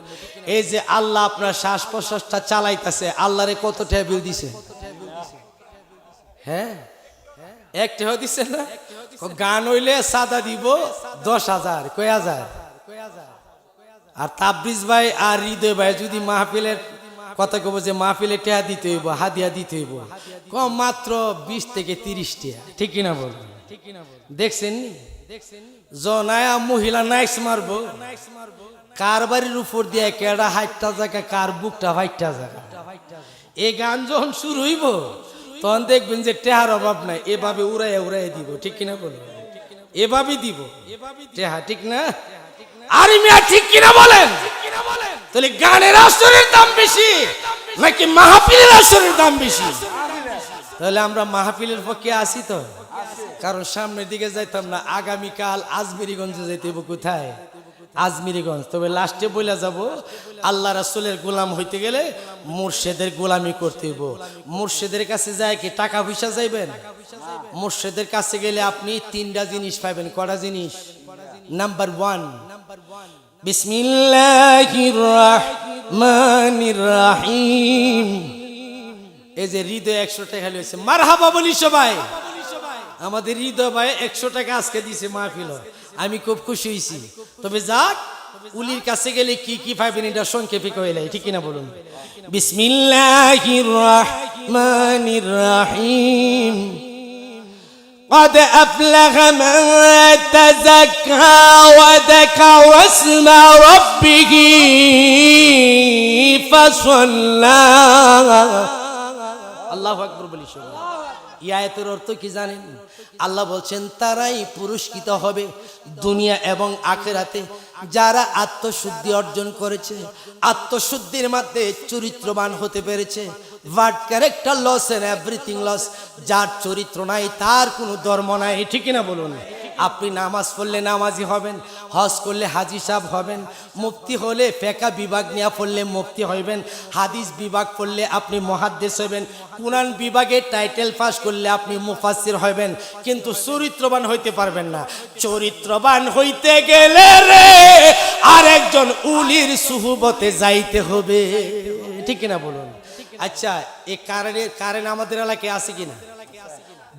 Speaker 1: এই যে আল্লাহ আপনার শ্বাস প্রশ্বাসটা চালাইতেছে, আল্লাহরে কত টাকা বিল দিছে? হ্যাঁ, ১ টাকা দিচ্ছে না? গান হইলে সাদা দিব ১০,০০০, কয় হাজার? আর তাবরিজ ভাই আর হৃদয় ভাই যদি মাহফিলের কথা কব যে মাহফিলে টাকা দিতে হইব, হাদিয়া দিতে হইব, কম মাত্র ২০ থেকে ৩০ টাকা, ঠিক কিনা বলবো? দেখছেন জনায়া মহিলা নাইস মারবো, কার বাড়ির উপর দিয়ে কেডা হাইটটা জায়গা, কার বুকটা ফাইটটা জায়গা। এই গান যখন শুরু হইব তখন দেখবেন যে টেহার অভাব নাই, এভাবে উড়াইয়া উড়াইয়া দিব, ঠিক কিনা বলবো? এভাবে দিব টেহা, ঠিক না? আরে মিয়া ঠিক কিনা বলেন? তাহলে গানের আসরের দাম বেশি নাকি মাহফিলের আসরের দাম বেশি? তাহলে আমরা মাহফিলের পক্ষে আসি তো, কারণ সামনের দিকে যাইতাম না, আগামীকাল আজমিরিগঞ্জে যাইতে হইব। কোথায়? আজমিরিগঞ্জ। তবে লাস্টে বলে যাব, আল্লাহ রাসূলের গোলাম হইতে গেলে মুর্শিদের গোলামি করতে হইব। মুর্শিদের কাছে যায় কি টাকা পয়সা যাইবেন? মুর্শিদের কাছে গেলে আপনি ৩টা জিনিস পাবেন। কটা জিনিস? নাম্বার 1, বিসমিল্লাহির রহমানির রহিম। এই যে হৃদয় ১০০ টাকা লইছে, মারহাবা বলি সবাই। আমাদের হৃদয় ভাই ১০০ টাকা আজকে দিছে মাহফিল, আমি খুব খুশি হয়েছি। তবে যাক, উলির কাছে গেলে কি কি পাবেন এটা সংক্ষেপে কইলে, ঠিক না বলুন? বিসমিল্লাহির রহমানির রহিম। قد أفلح من تزكى وذكر اسم ربه فصلى। আল্লাহু আকবার বলি সবাই। এই আয়াতের অর্থ কি জানেন? আল্লাহ বলছেন তারাই পুরস্কৃত হবে দুনিয়া এবং আখিরাতে যারা আত্মশুদ্ধি অর্জন করেছে, আত্মশুদ্ধির মধ্যে চরিত্রবান হতে পেরেছে। But character loss and everything loss. যার চরিত্র নাই তার কোনো ধর্ম নাই, ঠিক না বলুন? আপনি নামাজ পড়লে নামাজি হবেন, হজ করলে হাজি সাহেব হবেন, মুফতি হলে ফিকহ বিভাগ নিয়ে পড়লে মুফতি হইবেন, হাদিস বিভাগ পড়লে আপনি মুহাদ্দিস হবেন, কুরআন বিভাগে টাইটেল পাস করলে আপনি মুফাসসির হবেন, কিন্তু চরিত্রবান হইতে পারবেন না। চরিত্রবান হইতে গেলে রে আরেকজন উলির সুহবতে যাইতে হবে, ঠিক কিনা বলুন? আচ্ছা, এই কারেন্ট আমাদের এলাকায় আছে কিনা?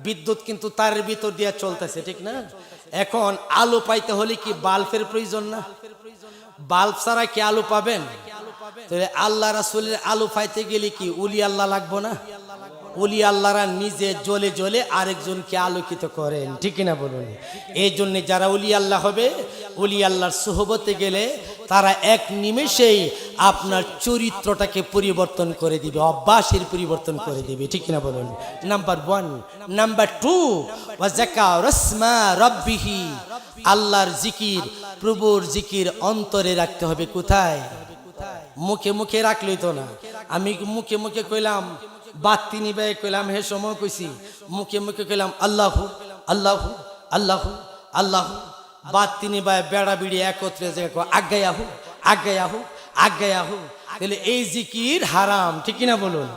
Speaker 1: বিদ্যুৎ কিন্তু তারের ভিতর দিয়ে চলতেছে, ঠিক না? এখন আলো পাইতে হলে কি বাল্বের প্রয়োজন না? বাল্ব ছাড়া কি আলো পাবেন? তাহলে আল্লাহ রাসূলের আলো পাইতে গেলে কি উলি আল্লাহ লাগবো না? উলি আল্লাহরা নিজে জ্বলে জ্বলে আরেকজনকে আলোকিত করেন, ঠিক না বলুন? এই জন্য যারা উলি আল্লাহ হবে, উলি আল্লাহর সুহবতে গেলে তারা এক নিমেষেই আপনার চরিত্রটাকে পরিবর্তন করে দিবে, অভ্যাসের পরিবর্তন করে দিবে, ঠিক না বলুন? নাম্বার 1। নাম্বার 2, ওয়া যাকার ইসমা রাব্বিহি, আল্লাহর জিকির, প্রভুর জিকির অন্তরে রাখতে হবে। কোথায়? মুখে মুখে রাখলেই তো না। আমি মুখে মুখে কইলাম, বাতি নিবে কইলাম, হে সময় কইছি, মুখে মুখে কইলাম আল্লাহু আল্লাহু আল্লাহু আল্লাহু, বাতি নিবে বেড়া বিড়ি একত্রে আজ্ঞায়াহু আজ্ঞায়াহু আজ্ঞায়াহু, তাহলে এই জিকির হারাম, ঠিক না বলুন?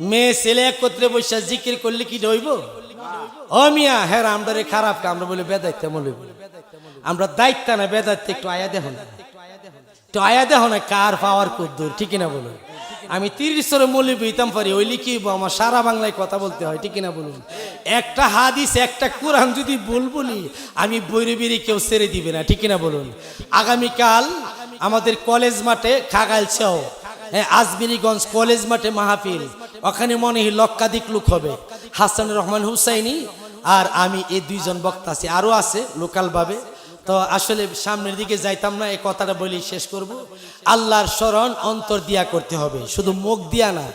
Speaker 1: মেয়ে ছেলে একত্রে বসে জিকির করলে কি হইব? ও মিয়া, হ্যাঁ আমরা রে খারাপ কা, আমরা বলি বেদাইতে মৌলবি, আমরা দায়িত্ব না বেদাইতে, একটু আয়া দেখো না, একটু আয়া দেখো না কার পাওয়ার কদ্দুর, ঠিক না বলুন? আমি 30 বছরের মৌলবি হইতাম পারি, ওই লিখিব আমার সারা বাংলায় কথা বলতে হয়, ঠিক না বলুন? একটা হাদিস একটা কোরআন যদি বলি আমি বইরে বেরি কেউ ছেড়ে দিবে না, ঠিক না বলুন? আগামীকাল আমাদের কলেজ মাঠে খাগাইলছাও, আজমিরিগঞ্জ কলেজ মাঠে মাহফিল, ওখানে মনে হয় লক্ষাধিক লোক হবে। হাসানুর রহমান হুসাইনি আর আমি, এই 2 জন বক্তা আছে, আরো আছে লোকাল ভাবে। তো আসলে সামনের দিকে যাইতাম না, এই কথাটা বলি শেষ করব। আল্লাহর স্মরণ অন্তর দিয়া করতে হবে, শুধু মুখ দিয়া না।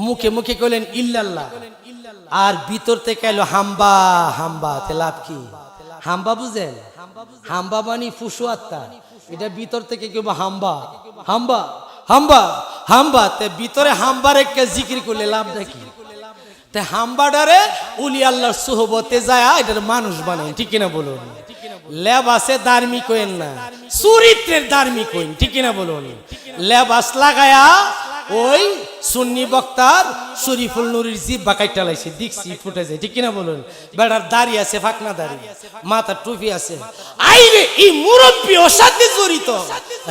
Speaker 1: মুখে মুখে কইলেন ইল্লাল্লাহ, আর ভিতর থেকে এলো হাম্বা হাম্বা, তে লাভ কি? হাম্বা বুঝেন? হাম্বা মানে ফুসু আত্মা, এটা ভিতর থেকে কেউ হাম্বা হাম্বা হাম্বা হাম্বা, তে ভিতরে হাম্বার একটা জিকির করলে লাভ নাকি? তে হাম্বাডারে উলি আল্লাহর সুহবতে যায় এটার মানুষ বানায়, ঠিক না বলুন? লেবাসে ধার্মিক হইন না, চরিত্রের ধার্মিক হইন, ঠিক না বলুন? লেবাস লাগায়া ওই সুন্নি বক্তার শরীফুল নুরির জিব্বা কাইটা লাইছে, দেখছি ফুটে যায়, ঠিক না বলুন? বেড়ার দাড়ি আছে, ফাকনা দাড়ি, মাথার টুপি আছে, আইরে এই মুরব্বী ওর সাথে জড়িত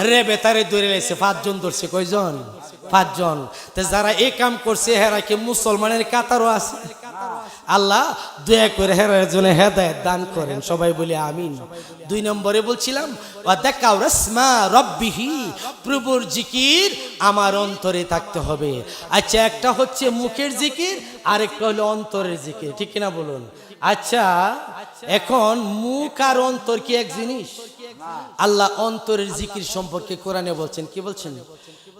Speaker 1: রে, বেতারে ধরে লাইছে, 5 জন ধরছে। কয়জন? 5 জন। তে যারা এই কাম করছে হেরা কি মুসলমানের কাতারও আছে? আল্লাহ দয়া করে হেরার জন্য হেদায়েত দান করেন, সবাই বলে আমিন। 2 নম্বরে বলছিলাম, ওয়া যাকার ইসমা রাব্বিহি, প্রভুর জিকির আমার অন্তরে থাকতে হবে। আচ্ছা, একটা হচ্ছে মুখের জিকির, আরেকটা হলো অন্তরের জিকির, ঠিক কিনা বলুন? আচ্ছা, এখন মুখ আর অন্তর কি এক জিনিস? আল্লাহ অন্তরের জিকির সম্পর্কে কোরআনে বলছেন, কি বলছেন?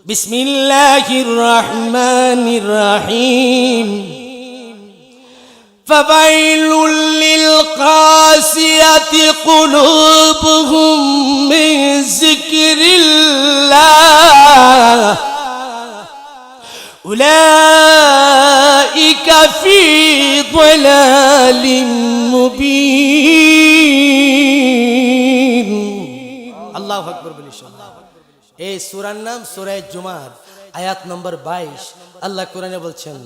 Speaker 1: বিসমিল্লাহির রহমানির রহিম, ফাওয়াইলুল লিল কাসিয়াতি কুলুবুহুম মিন যিকরিল্লাহ উলাইকা ফি যালালিম মুবিন। আল্লাহু আকবার বলি। এই সূরার নাম সূরা জুমার, আয়াত নম্বর 22। আল্লাহ কোরআনে বলছেন,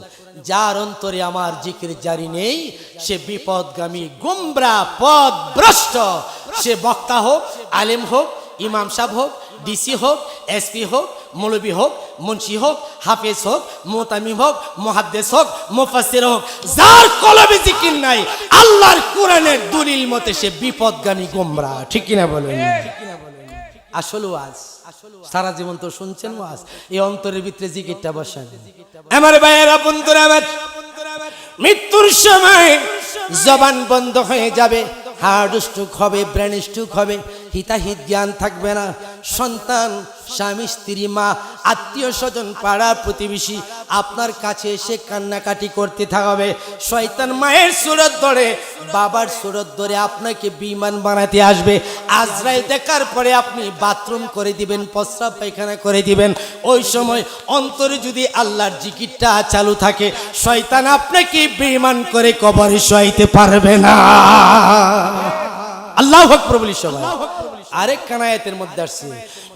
Speaker 1: যার অন্তরে আমার জিকির জারি নেই সে বিপদগামী, গুমরা, পথভ্রষ্ট। সে বক্তা হোক, আলেম হোক, ইমাম সাহেব হোক, ডিসি হোক, এসপি হোক, মৌলবি হোক, মুন্সি হোক, হাফেজ হোক, মুতামিম হোক, মুহাদ্দিস হোক, মুফাসসির হোক, যার কলবে জিকির নাই আল্লাহর কোরআনের দলিল মতে সে বিপদগামী, গুমরা, ঠিক কিনা বলেন? আসলে ওয়াজ সারা জীবন তো শুনছেন ওয়াজ, এই অন্তরের ভিতরে জিকিরটা বসান। আমার ভাইয়েরা, বন্ধুরা আমার, মৃত্যুর সময় জবান বন্ধ হয়ে যাবে, হার্ট স্ট্রোক হবে, ব্রেন স্ট্রোক হবে, হিতাহিত জ্ঞান থাকবে না। সন্তান, স্বামী, স্ত্রী, মা, আত্মীয় স্বজন, পাড়া প্রতিবেশী আপনার কাছে এসে কান্নাকাটি করতে থাকবে। শয়তান মায়ের সুরত ধরে, বাবার সুরত ধরে আপনাকে বেঈমান বানাতে আসবে। আজরাইল দেখার পরে আপনি বাথরুম করে দিবেন, প্রস্রাব পায়খানা করে দিবেন। ওই সময় অন্তরে যদি আল্লাহর জিকিরটা চালু থাকে, শয়তান আপনাকে বেঈমান করে কবরে শোয়াইতে পারবে না। আল্লাহু আকবার বলি সবাই। আরেক কানায়াতের মধ্যে আসছে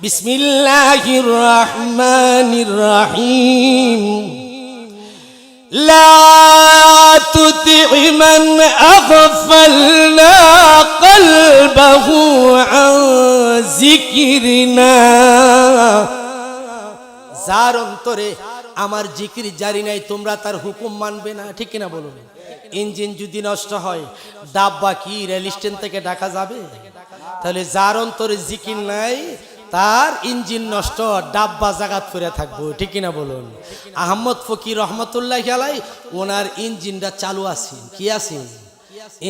Speaker 1: বিসমিল্লাহির রহমানির রহিম লা তুতি মান আগফালনা কলবাহু আন যিকরিনা, যার অন্তরে আমার জিকির জারি নাই তোমরা তার হুকুম মানবে না, ঠিক কিনা বলুন? ইঞ্জিন যদি নষ্ট হয় ডাব্বা কি রেল স্টেশন থেকে ডাকা যাবে? তাহলে যার অন্তরে জিকির নাই তার ইঞ্জিন নষ্ট, ডাব্বা জাগাত করে থাকবো, ঠিক কিনা বলুন? আহমদ ফকির রহমতুল্লাহ আলাই ওনার ইঞ্জিনটা চালু আছেন, কি আছেন?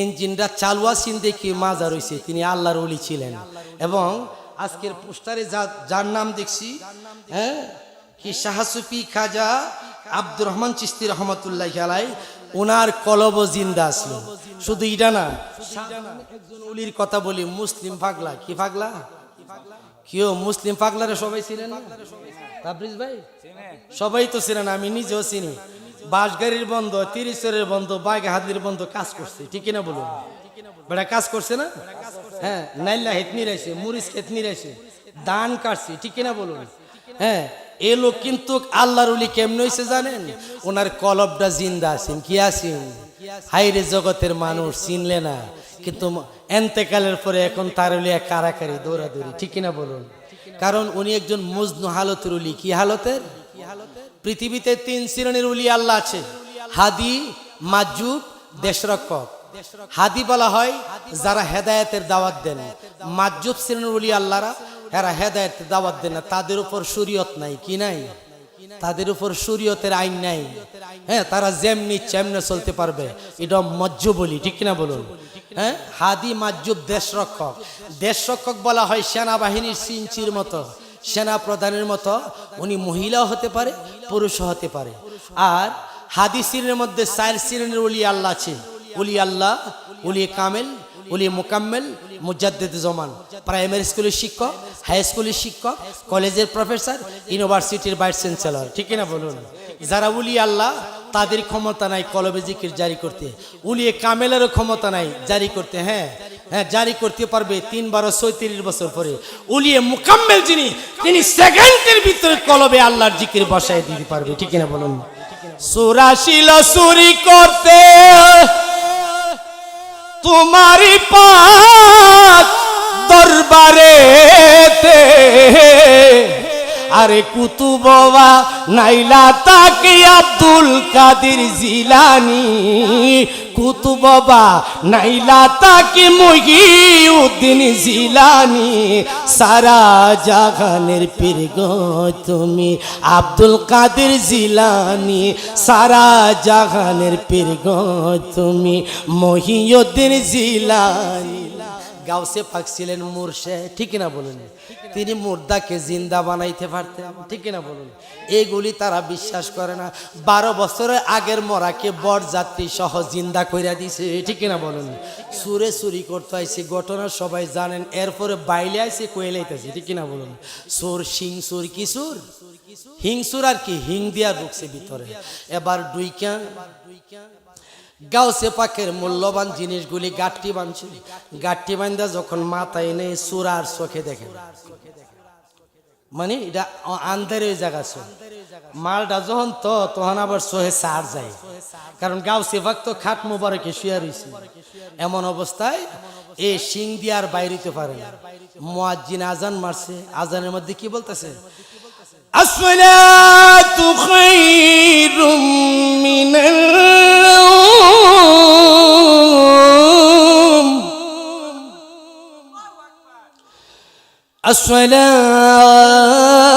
Speaker 1: ইঞ্জিনটা চালু আছেন দেখি মাজা রয়েছে, তিনি আল্লাহর ওলি ছিলেন। এবং আজকের পোস্টারে যার নাম দেখছি, হ্যাঁ, কি শাহসুফি খাজা আব্দুর রহমান চিশতি রহমতুল্লাহ আলাই, ওনার কলব জিন্দা ছিল। শুধু এটা না, একজন ওলির কথা বলি, মুসলিম পাগলা, কি পাগলা, কেউ মুসলিম পাগলারে সবাই ছিলেন না? তাবরিজ ভাই সবাই তো ছিলেন, আমি নিজেও চিনি। বাসগাড়ির বন্ধ, তিরিশের বন্ধ, বাঘে হাতির বন্ধ কাজ করছে, ঠিক কিনা বলুন? বেটা কাজ করছে না? হ্যাঁ, নাইল্লা হেত নিরাইছে, মুরিচ খেত নিরাইছে, দান কাটছে, ঠিক কিনা বলুন? হ্যাঁ, এ লোক কিন্তু আল্লাহর ওলি কেমনে হইছে জানেন? ওনার কলবটা জিন্দা আছেন, কি আছেন? হাইরে জগতের মানুষ চিনলে না, কিন্তু এন্তেকালের পরে এখন তার ওলি কারাকারি দৌড়াদৌড়ি, ঠিক কিনা বলুন? কারণ উনি একজন মজনু হালতের ওলি। কি হালতের? পৃথিবীতে 3 শ্রেণীর ওলি আল্লাহ আছে, হাদি, মাজুব, দেশরক্ষক। হাদি বলা হয় যারা হেদায়েতের দাওয়াত দেন। মাজুব শ্রেণীর ওলি আল্লাহরা, এরা হেদায়েতের দাওয়াত দেন না, তাদের উপর শরীয়ত নাই, কি নাই? তাদের উপর শরীয়তের আইন নাই। হ্যাঁ, তারা যেমনি চেমনে চলতে পারবে, এটা মজ্জুব বলি, ঠিক কিনা বলুন? হ্যাঁ, হাদি, মাজুব, দেশরক্ষক। দেশরক্ষক বলা হয় সেনাবাহিনীর সিঞ্চির মতো, সেনা প্রধানের মতো। উনি মহিলাও হতে পারে, পুরুষও হতে পারে। আর হাদি শ্রেণীর মধ্যে 4 শ্রেণীর ওলি আল্লাহ আছে। ওলি আল্লাহ, ওলি কামেল, ওলি মুকাম্মেল, মুজাদ্দিদ জামান। প্রাইমারি স্কুলের শিক্ষক, হাই স্কুলের শিক্ষক, কলেজের প্রফেসর, ইউনিভার্সিটির ভাইস চ্যান্সেলর, ঠিক কিনা বলুন? যারা ওলি আল্লাহ তাদের ক্ষমতা নাই কলবে জিকির জারি করতে। ওলি কামেলেরও ক্ষমতা নাই জারি করতে। হ্যাঁ হ্যাঁ, জারি করতে পারবে 3 12 36 বছর পরে। ওলি মুকাম্মেল যিনি, তিনি সেকেন্ডের ভিতরে কলবে আল্লাহর জিকির বসায় দিতে পারবে, ঠিক কিনা বলুন? সুরাশিল চুরি করতে তোমারি পাক দরবারেতে, আরে কুতুববা নাইলা তাকে আব্দুল কাদের জিলানি, কুতুববা নাইলা তাকে মুহিউদ্দিন জিলানি, সারা জাহানের পীর গো তুমি আব্দুল কাদের জিলানি, সারা জাহানের পীর গো তুমি মুহিউদ্দিন জিলানি। গাউসে পাক ছিলেন মুর্শিদ, ঠিক না বলুন? তিনি মুর্দাকে জিন্দা বানাইতে পারতেন, ঠিক না বলুন? এইগুলি তারা বিশ্বাস করে না। 12 বছরের আগের মরাকে বরযাত্রী সহ জিন্দা কইরা দিছে, ঠিক না বলুন? সুরে চুরি করতে আইছে, ঘটনা সবাই জানেন। এরপরে বাইলে আইছে কইলাইতেছে, ঠিক না বলুন? সুর সিং সুর কি সুর, হিংসুর আর কি, হিং দিয়া ঢুকছে ভিতরে। এবার ডুইকা গাউসে পাকের মূল্যবান জিনিসগুলি গাঠটি বাঁধছে। গাঠটি বান্ধা যখন মাথায় এনে সুরার চোখে দেখেন, মানে এটা আন্ধারে জায়গা চোখ, মালটা যখন তখন আবার চোখে সার যায়। কারণ গাউসে পাক তো খাট মোবারকে শুয়ে রয়েছে। এমন অবস্থায় এই সিং দিয়ে আর বাইরিতে পারে না। মুয়াজ্জিন আজান মারছে, আজানের মধ্যে কি বলতেছে? আসসালাতু খায়রুম মিনাল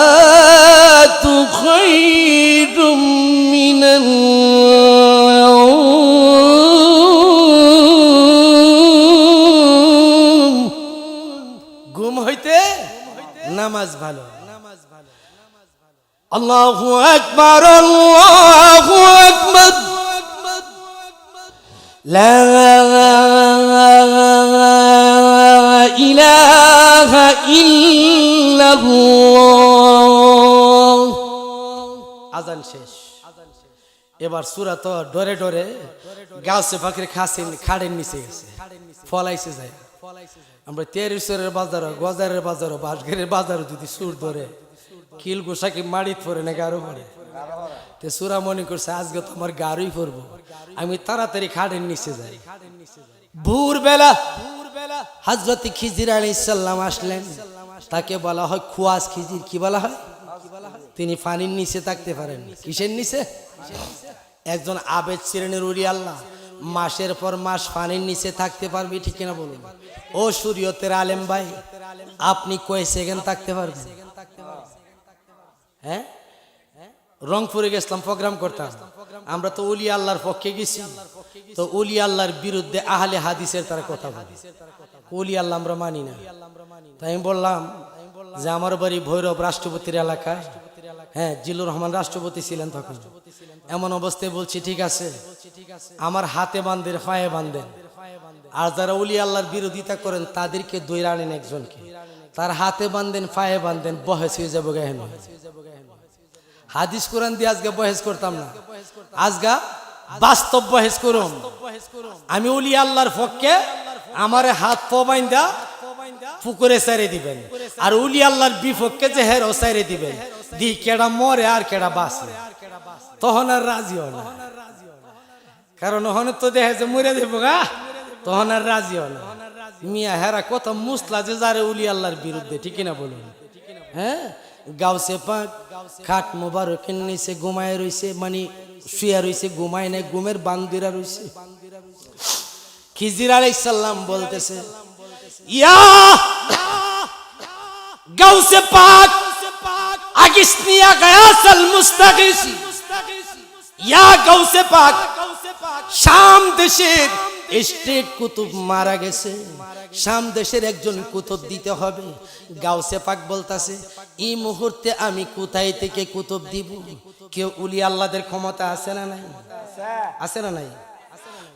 Speaker 1: আসসালাতু খায়রুম মিনান নাওম, ঘুম হইতে নামাজ ভালো। আল্লাহু আকবার, আল্লাহু আকবার, লা ইলাহা ইল্লাল্লাহ। আজান শেষ। এবার সূরা তো ডরে ডরে গাউসে পাকের খাড়ের নিচে গেছে, ফলাইছে যায়। আমরা তেরেশ্বরের বাজারও গজারের বাজারও বাঁশঘেরের বাজারও যদি সুর ধরে কিল গোসা কি মাড়িত পরে না গারো পরে তে সুরা মনে করছে আজকে তো আমার গাড়ি পরবো আমি তাড়াতাড়ি খাটের নিচে যাই ভোরবেলা হযরত খিজির আলাইহিস সালাম আসলেন তাকে বলা হয় খুয়াস খিজির কি বলা হয় তিনি পানির নিচে থাকতে পারেন কিসের নিচে একজন আবেদ শ্রেণীর ওলি আল্লাহ মাসের পর মাস পানির নিচে থাকতে পারবি ঠিক কিনা বলুন ও শরীয়তের আলেম ভাই আপনি কয় সেকেন্ড থাকতে পারবেন হ্যাঁ রংপুরে গেছিলাম প্রোগ্রাম করতাম আমরা তো ওলি আল্লাহর পক্ষে গেছি তো ওলি আল্লাহর বিরুদ্ধে আহলে হাদিসের তারা কথা বলে ওলি আল্লাহ আমরা মানি না তাই আমি বললাম যে আমার বাড়ি ভৈরব রাষ্ট্রপতির এলাকায় হ্যাঁ জিল্লুর রহমান রাষ্ট্রপতি ছিলেন তখন এমন অবস্থায় বলছি ঠিক আছে আমার হাতে বাঁধেন পায়ে বাঁধেন আর যারা ওলি আল্লাহর বিরোধিতা করেন তাদেরকে দৈরা আনেন একজনকে তার হাতে বাঁধেন পায়ে বাঁধেন বহেস হয়ে যাবো গায়ে হাদিস কোরআন দিয়ে আজকে বহেস করতাম না আজগা বাস্তব বহেস করুন আমি ওলি আল্লাহর পক্ষে আমার হাত পা বাইন্দা পুকুরে সাইরে দিবেন আর উলি আল্লাহর বিপক্ষে যে হের সাইরে দিবেন দি কেডা মরে আর কেডা বাঁচে তখন আর রাজি হয় না কারণ ওখানে তো দেখে যে মরে দেবো গা তখন আর রাজি হয় না মিয়া হেরা কত মুসলা যে যারে উলি আল্লাহর বিরুদ্ধে ঠিক না বলুন হ্যাঁ গাউসে পাক খাট মোবারকের নিচে ঘুমায় রইছে মানে শুয়া রইছে ঘুমায় নাই ঘুমের বান্দিরা রইছে খিজির আলাইহিস সালাম বলতেছে ইয়া গাউসে পাক আগিসনিয়া গায়াসাল মুস্তাগিসি ইয়া গাউসে পাক শাম দেশের স্টেট কুতুব মারা গেছে শাম দেশের একজন কুতুব দিতে হবে গাউসে পাক বলতাছে এই মুহূর্তে আমি কোথায় থেকে কুতুব দিব কেউ উলি আল্লাহদের ক্ষমতা আছে না নাই আছে না নাই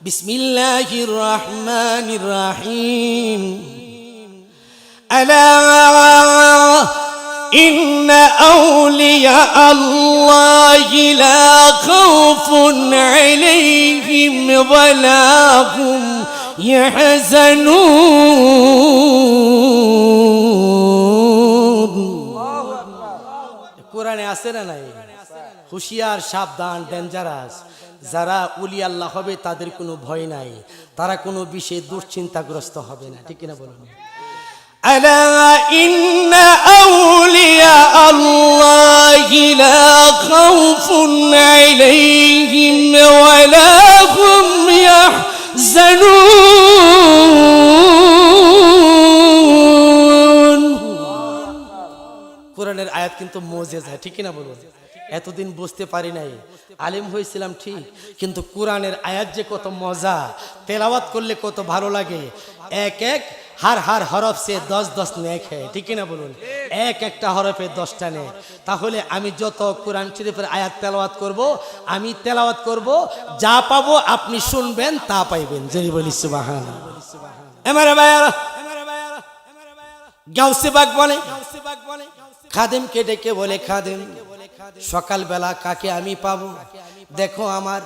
Speaker 1: বিসমিল্লাহির রহমানির রহিম আলা ইন্না আউলিয়া আল্লাহি লা খাউফুন আলাইহিম ওয়া লা হুম ইয়াহজানুন কোরআনে আছে না নাই হুঁশিয়ার সাবধান ডেঞ্জারাস যারা উলি আল্লাহ হবে তাদের কোনো ভয় নাই তারা কোনো বিষয়ে দুশ্চিন্তাগ্রস্ত হবে না ঠিক কিনা বলুন আলা ইন্না আউলিয়া আল্লাহি লা খাউফুন আলাইহিম ওয়া লা হুম ইয়াহজানুন কোরআনের আয়াত কিন্তু মুজিজা ঠিক কিনা বলুন এতদিন বুঝতে পারি নাই আলেম হয়েছিলাম ঠিক কিন্তু কোরআনের আয়াত যে কত মজা তেলাওয়াত করলে কত ভালো লাগে এক এক হার হরফ সে 10 নেক হয় ঠিক না বলুন এক একটা হরফে 10টা নেক তাহলে আমি যত কোরআন শরীফের আয়াত তেলাওয়াত করব আমি তেলাওয়াত করব যা পাবো আপনি শুনবেন তা পাইবেন জয় বলি সুবহানাল্লাহ আমারে ভাইরা গাউসে পাক বলে খাদেমকে ডেকে বলে খাদেম সকালবেলা কাকে আমি পাবো দেখো আমার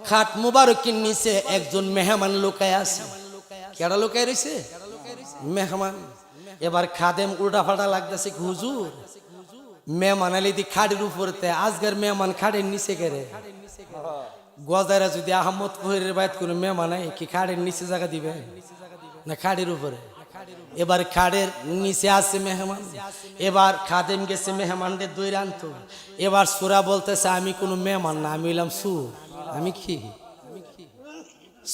Speaker 1: খাট মুবারকের নিচে একজন মেহমান লুকায় আছে কেডা লুকায় রইছে মেহমান এবার খাদেম উল্টা ফাটা লাগতেছে হুজুর মেহমান আলি দি খাটের উপরতে আজকের মেহমান খাটের নিচে কেড়ে গজারা যদি আহমদ ফহিরের বাইত কোনো মেহমান কি খাটের নিচে জায়গা দিবে না খাটের উপরে এবার খাড়ের নিচে আছে মেহমান এবার খাদেম গেছে মেহমানদের দই আনতো এবার সুরা বলতেছে আমি কোনো মেহমান না আমি হইলাম সুর আমি কি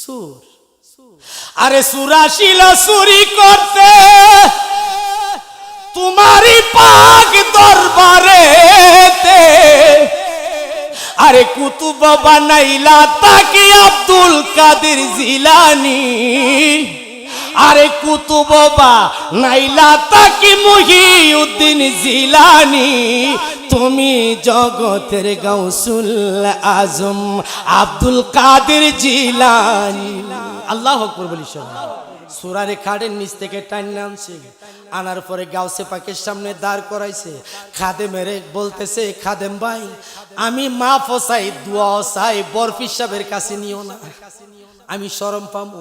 Speaker 1: সুর আরে সুরা ছিল চুরি করতে তোমারই পাক দরবারে আরে কুতুব বানাইলা তাকে আব্দুল কাদের জিলানী আরে কুতুব বানাইলা তাকে মুহিউদ্দিন জিলানী তুমি জগতের গাউসুল আজম আব্দুল কাদের জিলানী আল্লাহু আকবার বলি সবাই সূরারে খাড়ের নিচ থেকে টাইনে আনছে আনার পরে গাউসে পাকের সামনে দাঁড় করাইছে খাদেমের বলতেছে খাদেম ভাই আমি মাফ চাই দোয়া চাই বরফি সাহেবের কাছে নিও না আমি শরম পামু?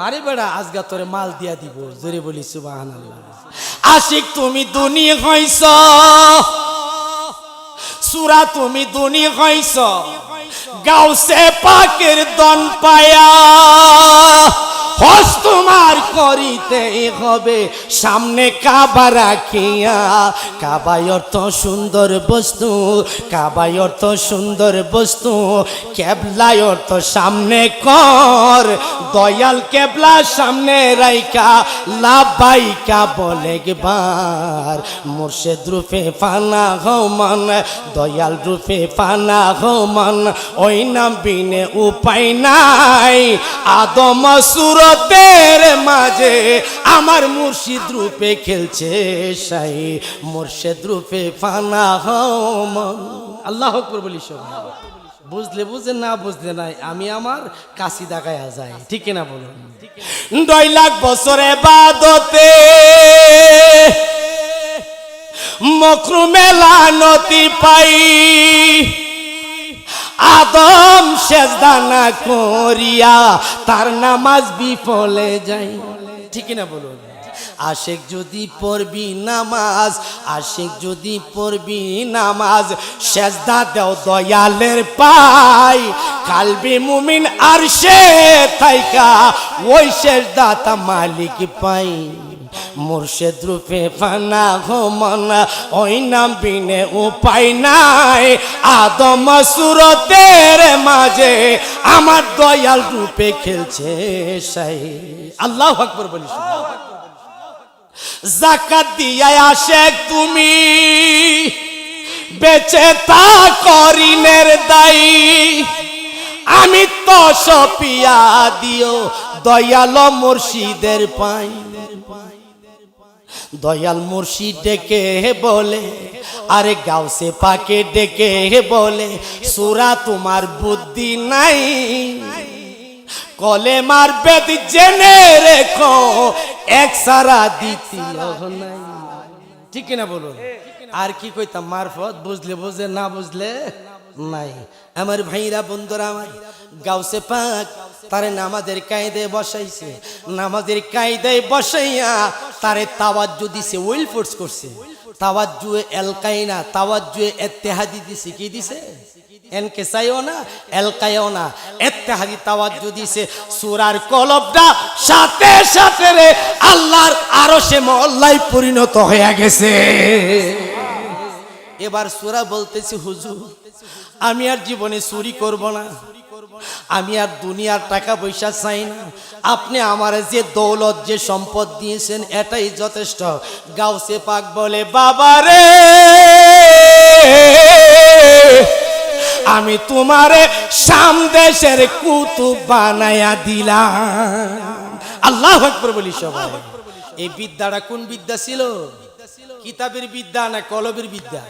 Speaker 1: আরে বেড়া আজগা তোরে মাল দিয়া দিব। জোরে বলি সুবহানাল্লাহ। আশিক তুমি দুনিয়া হইছ, সুরা তুমি দুনিয়া হইছ, গাউসে পাকের দন পায়া হস তোমার করিতে হবে সামনে কাবা রাখিয়া। কাবায় অর্থ সুন্দর বস্তু, কাবায় অর্থ সুন্দর বস্তু, কেবলায় অর্থ সামনে কর, দয়াল কেবলা সামনে রাইকা লাবাইকা বলে একবার। মুর্শিদ রূপে ফানা হমান, দয়াল রূপে ফানা হমান, ওই নাম বিনে উপায় নাই। আদম সুরতের মাঝে আমার মুর্শিদ রূপে খেলছে সাই, মুর্শিদ রূপে ফানা হমান। আল্লাহু আকবার বলি সবাই। বুঝলে বুঝে, না বুঝলে নাই, আমি আমার কাশি দাগায়া যাই, ঠিক না বলুন? 2 লাখ বছর ইবাদতে মকরুমে লানতি পাই, আদম সেজদা না করিয়া তার নামাজ বিফলে যায়, ঠিক না বলুন? আশিক যদি পড়বি নামাজ, আশিক যদি পড়বি নামাজ, সেজদা দেও দয়ালের পাই, কালবে মুমিন আরশে থাইকা ওই সেজদা তা মালিক পাই। মুর্শিদ রূপে ফানা হমান, ওই নাম বিনে উপায় নাই। আদম সুরতের মাঝে আমার দয়াল রূপে খেলছে সাই। আল্লাহু আকবার বলি। যাকাত দিয়া আশেক তুমি বেঁচে তা করিনের দায়ী, আমি তো সপিয়া দিও দয়াল মুর্শিদের পাই। দয়াল মুর্শিদ ডেকে বলে, আরে গাউসে পাকে ডেকে বলে, সুরা তোমার বুদ্ধি নাই, কলেমার বেদ জেনে রেখো, এক সারা দ্বিতীয় নাই, ঠিক না বলুন? আর কি কইতাম মারফত, বুঝলে বুঝে, না বুঝলে নাই। আমার ভাইরা বন্ধুরা, আমার গাউসে পাক তারে নামাজের কায়দায় বসাইছে, নামাজের কায়দায় বসাইয়া তারে তাওয়াজ্জু দিছে, ওয়েল ফোর্স করছে। তাওয়াজ্জু এলকাইনা, তাওয়াজ্জু ইত্তেহাদি দিছে, কি দিছে? এনকে চাইও না, এলকাইও না, ইত্তেহাদি তাওয়াজ্জু দিছে। সূরার কলবটা সাথে সাথে রে আল্লাহর আরশে মহল্লায় পরিণত হয়ে গেছে। এবার সূরা বলতেছে, হুজুর আমি আর জীবনে চুরি করব না, আমি আর দুনিয়ার টাকা পয়সা চাই না, আপনি আমার যে দৌলত যে সম্পদ দিয়েছেন এটাই যথেষ্ট। গাউসে পাক বলে, বাবা রে আমি তোমারে শাম দেশের কুতুব বানায়া দিলাম। আল্লাহু আকবার বলি সবাই। এই বিদ্যাটা কোন বিদ্যা ছিল? কিতাবের বিদ্যা না কলবের বিদ্যা?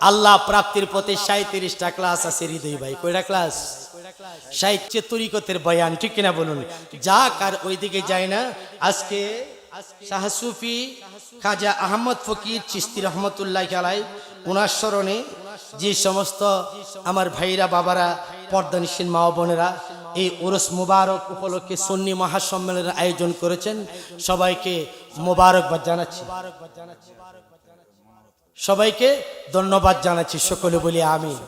Speaker 1: আল্লাহ প্রাপ্তির পথে 37টা ক্লাস আছে হৃদয় ভাই। কয়টা ক্লাস? 60 তরিকতের বয়ান, ঠিক কিনা বলুন? যাক আর ওইদিকে যায় না। আজকে শাহ সুফি খাজা আহমদ ফকির চিশতি রহমতুল্লাহ আলাইহি ওনার স্মরণে যে সমস্ত আমার ভাইরা বাবারা পর্দানিসীন মা বোনেরা এই উরস মুবারক উপলক্ষে সুন্নি মহাসম্মেলনের আয়োজন করেছেন, সবাইকে মোবারকবাদ জানাচ্ছি, সবাইকে ধন্যবাদ জানাচ্ছি। সকলে বলি আমিন।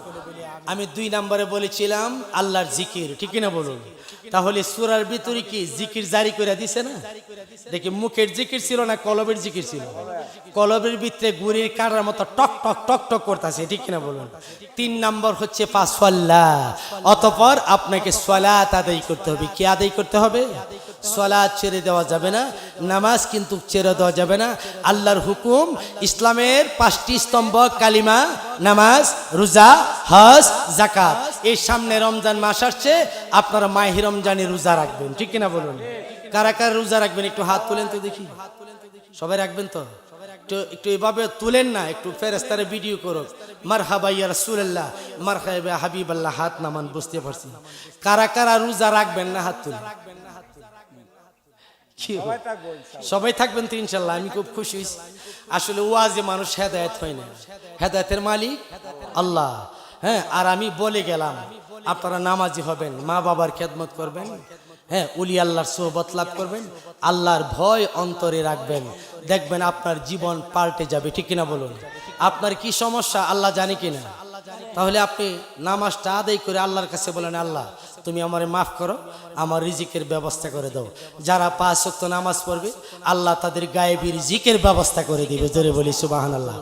Speaker 1: আমি 2 নম্বরে বলেছিলাম আল্লাহর জিকির, ঠিক না বলুন? তাহলে সূরার ভিতরে কি জিকির জারি করে দিছে না? দেখি মুখের জিকির ছিল না কলবের জিকির ছিল? কলবের ভিতরে গুড়ির কাটার মতো টক টক টক টক করতেছে, ঠিক না বলুন? 3 নম্বর হচ্ছে ফাসল্লা, অতঃপর আপনাকে সালাত আদায় করতে হবে। কি আদায় করতে হবে? সালাত ছেড়ে দেওয়া যাবে না, নামাজ কিন্তু ছেড়ে দেওয়া যাবে না। আল্লাহর হুকুম, ইসলামের 5টি স্তম্ভ কালিমা, নামাজ, রোজা, হজ, যাকাত। এই সামনে রমজান মাস আসছে, আপনারা মাহে রমজানে রোজা রাখবেন, ঠিক কিনা বলুন? কারা কারা রোজা রাখবেন একটু হাত তুলেন তো দেখি। সবাই রাখবেন তো? একটু এভাবে তুলেন না, একটু ফেরেশতারে ভিডিও করো। মারহাবা ইয়া রাসূলুল্লাহ, মারহাবা হাবিবাল্লাহ, হাত নামান, বুঝতে পারছি। কারা কারা রোজা রাখবেন না হাত তুলেন। সবাই থাকবেন তো ইনশাল্লাহ, আমি খুব খুশি হয়েছি। আসলে ওয়াজে মানুষ হেদায়েত হয় না, হেদায়েতের মালিক আল্লাহ। হ্যাঁ, আর আমি বলে গেলাম আপনারা নামাজি হবেন, মা বাবার খেদমত করবেন, হ্যাঁ, উলি আল্লাহর সোহবত লাভ করবেন, আল্লাহর ভয় অন্তরে রাখবেন, দেখবেন আপনার জীবন পাল্টে যাবে। ঠিক কিনা বলুন? আপনার কি সমস্যা আল্লাহ জানে কিনা? তাহলে আপনি নামাজটা আদায় করে আল্লাহর কাছে বলেন, আল্লাহ তুমি আমারে মাফ করো, আমার রিজিকের ব্যবস্থা করে দাও। যারা 5 ওয়াক্ত নামাজ পড়বে আল্লাহ তাদের গায়েবী রিজিকের ব্যবস্থা করে দিবে। জোরে বলি সুবহানাল্লাহ।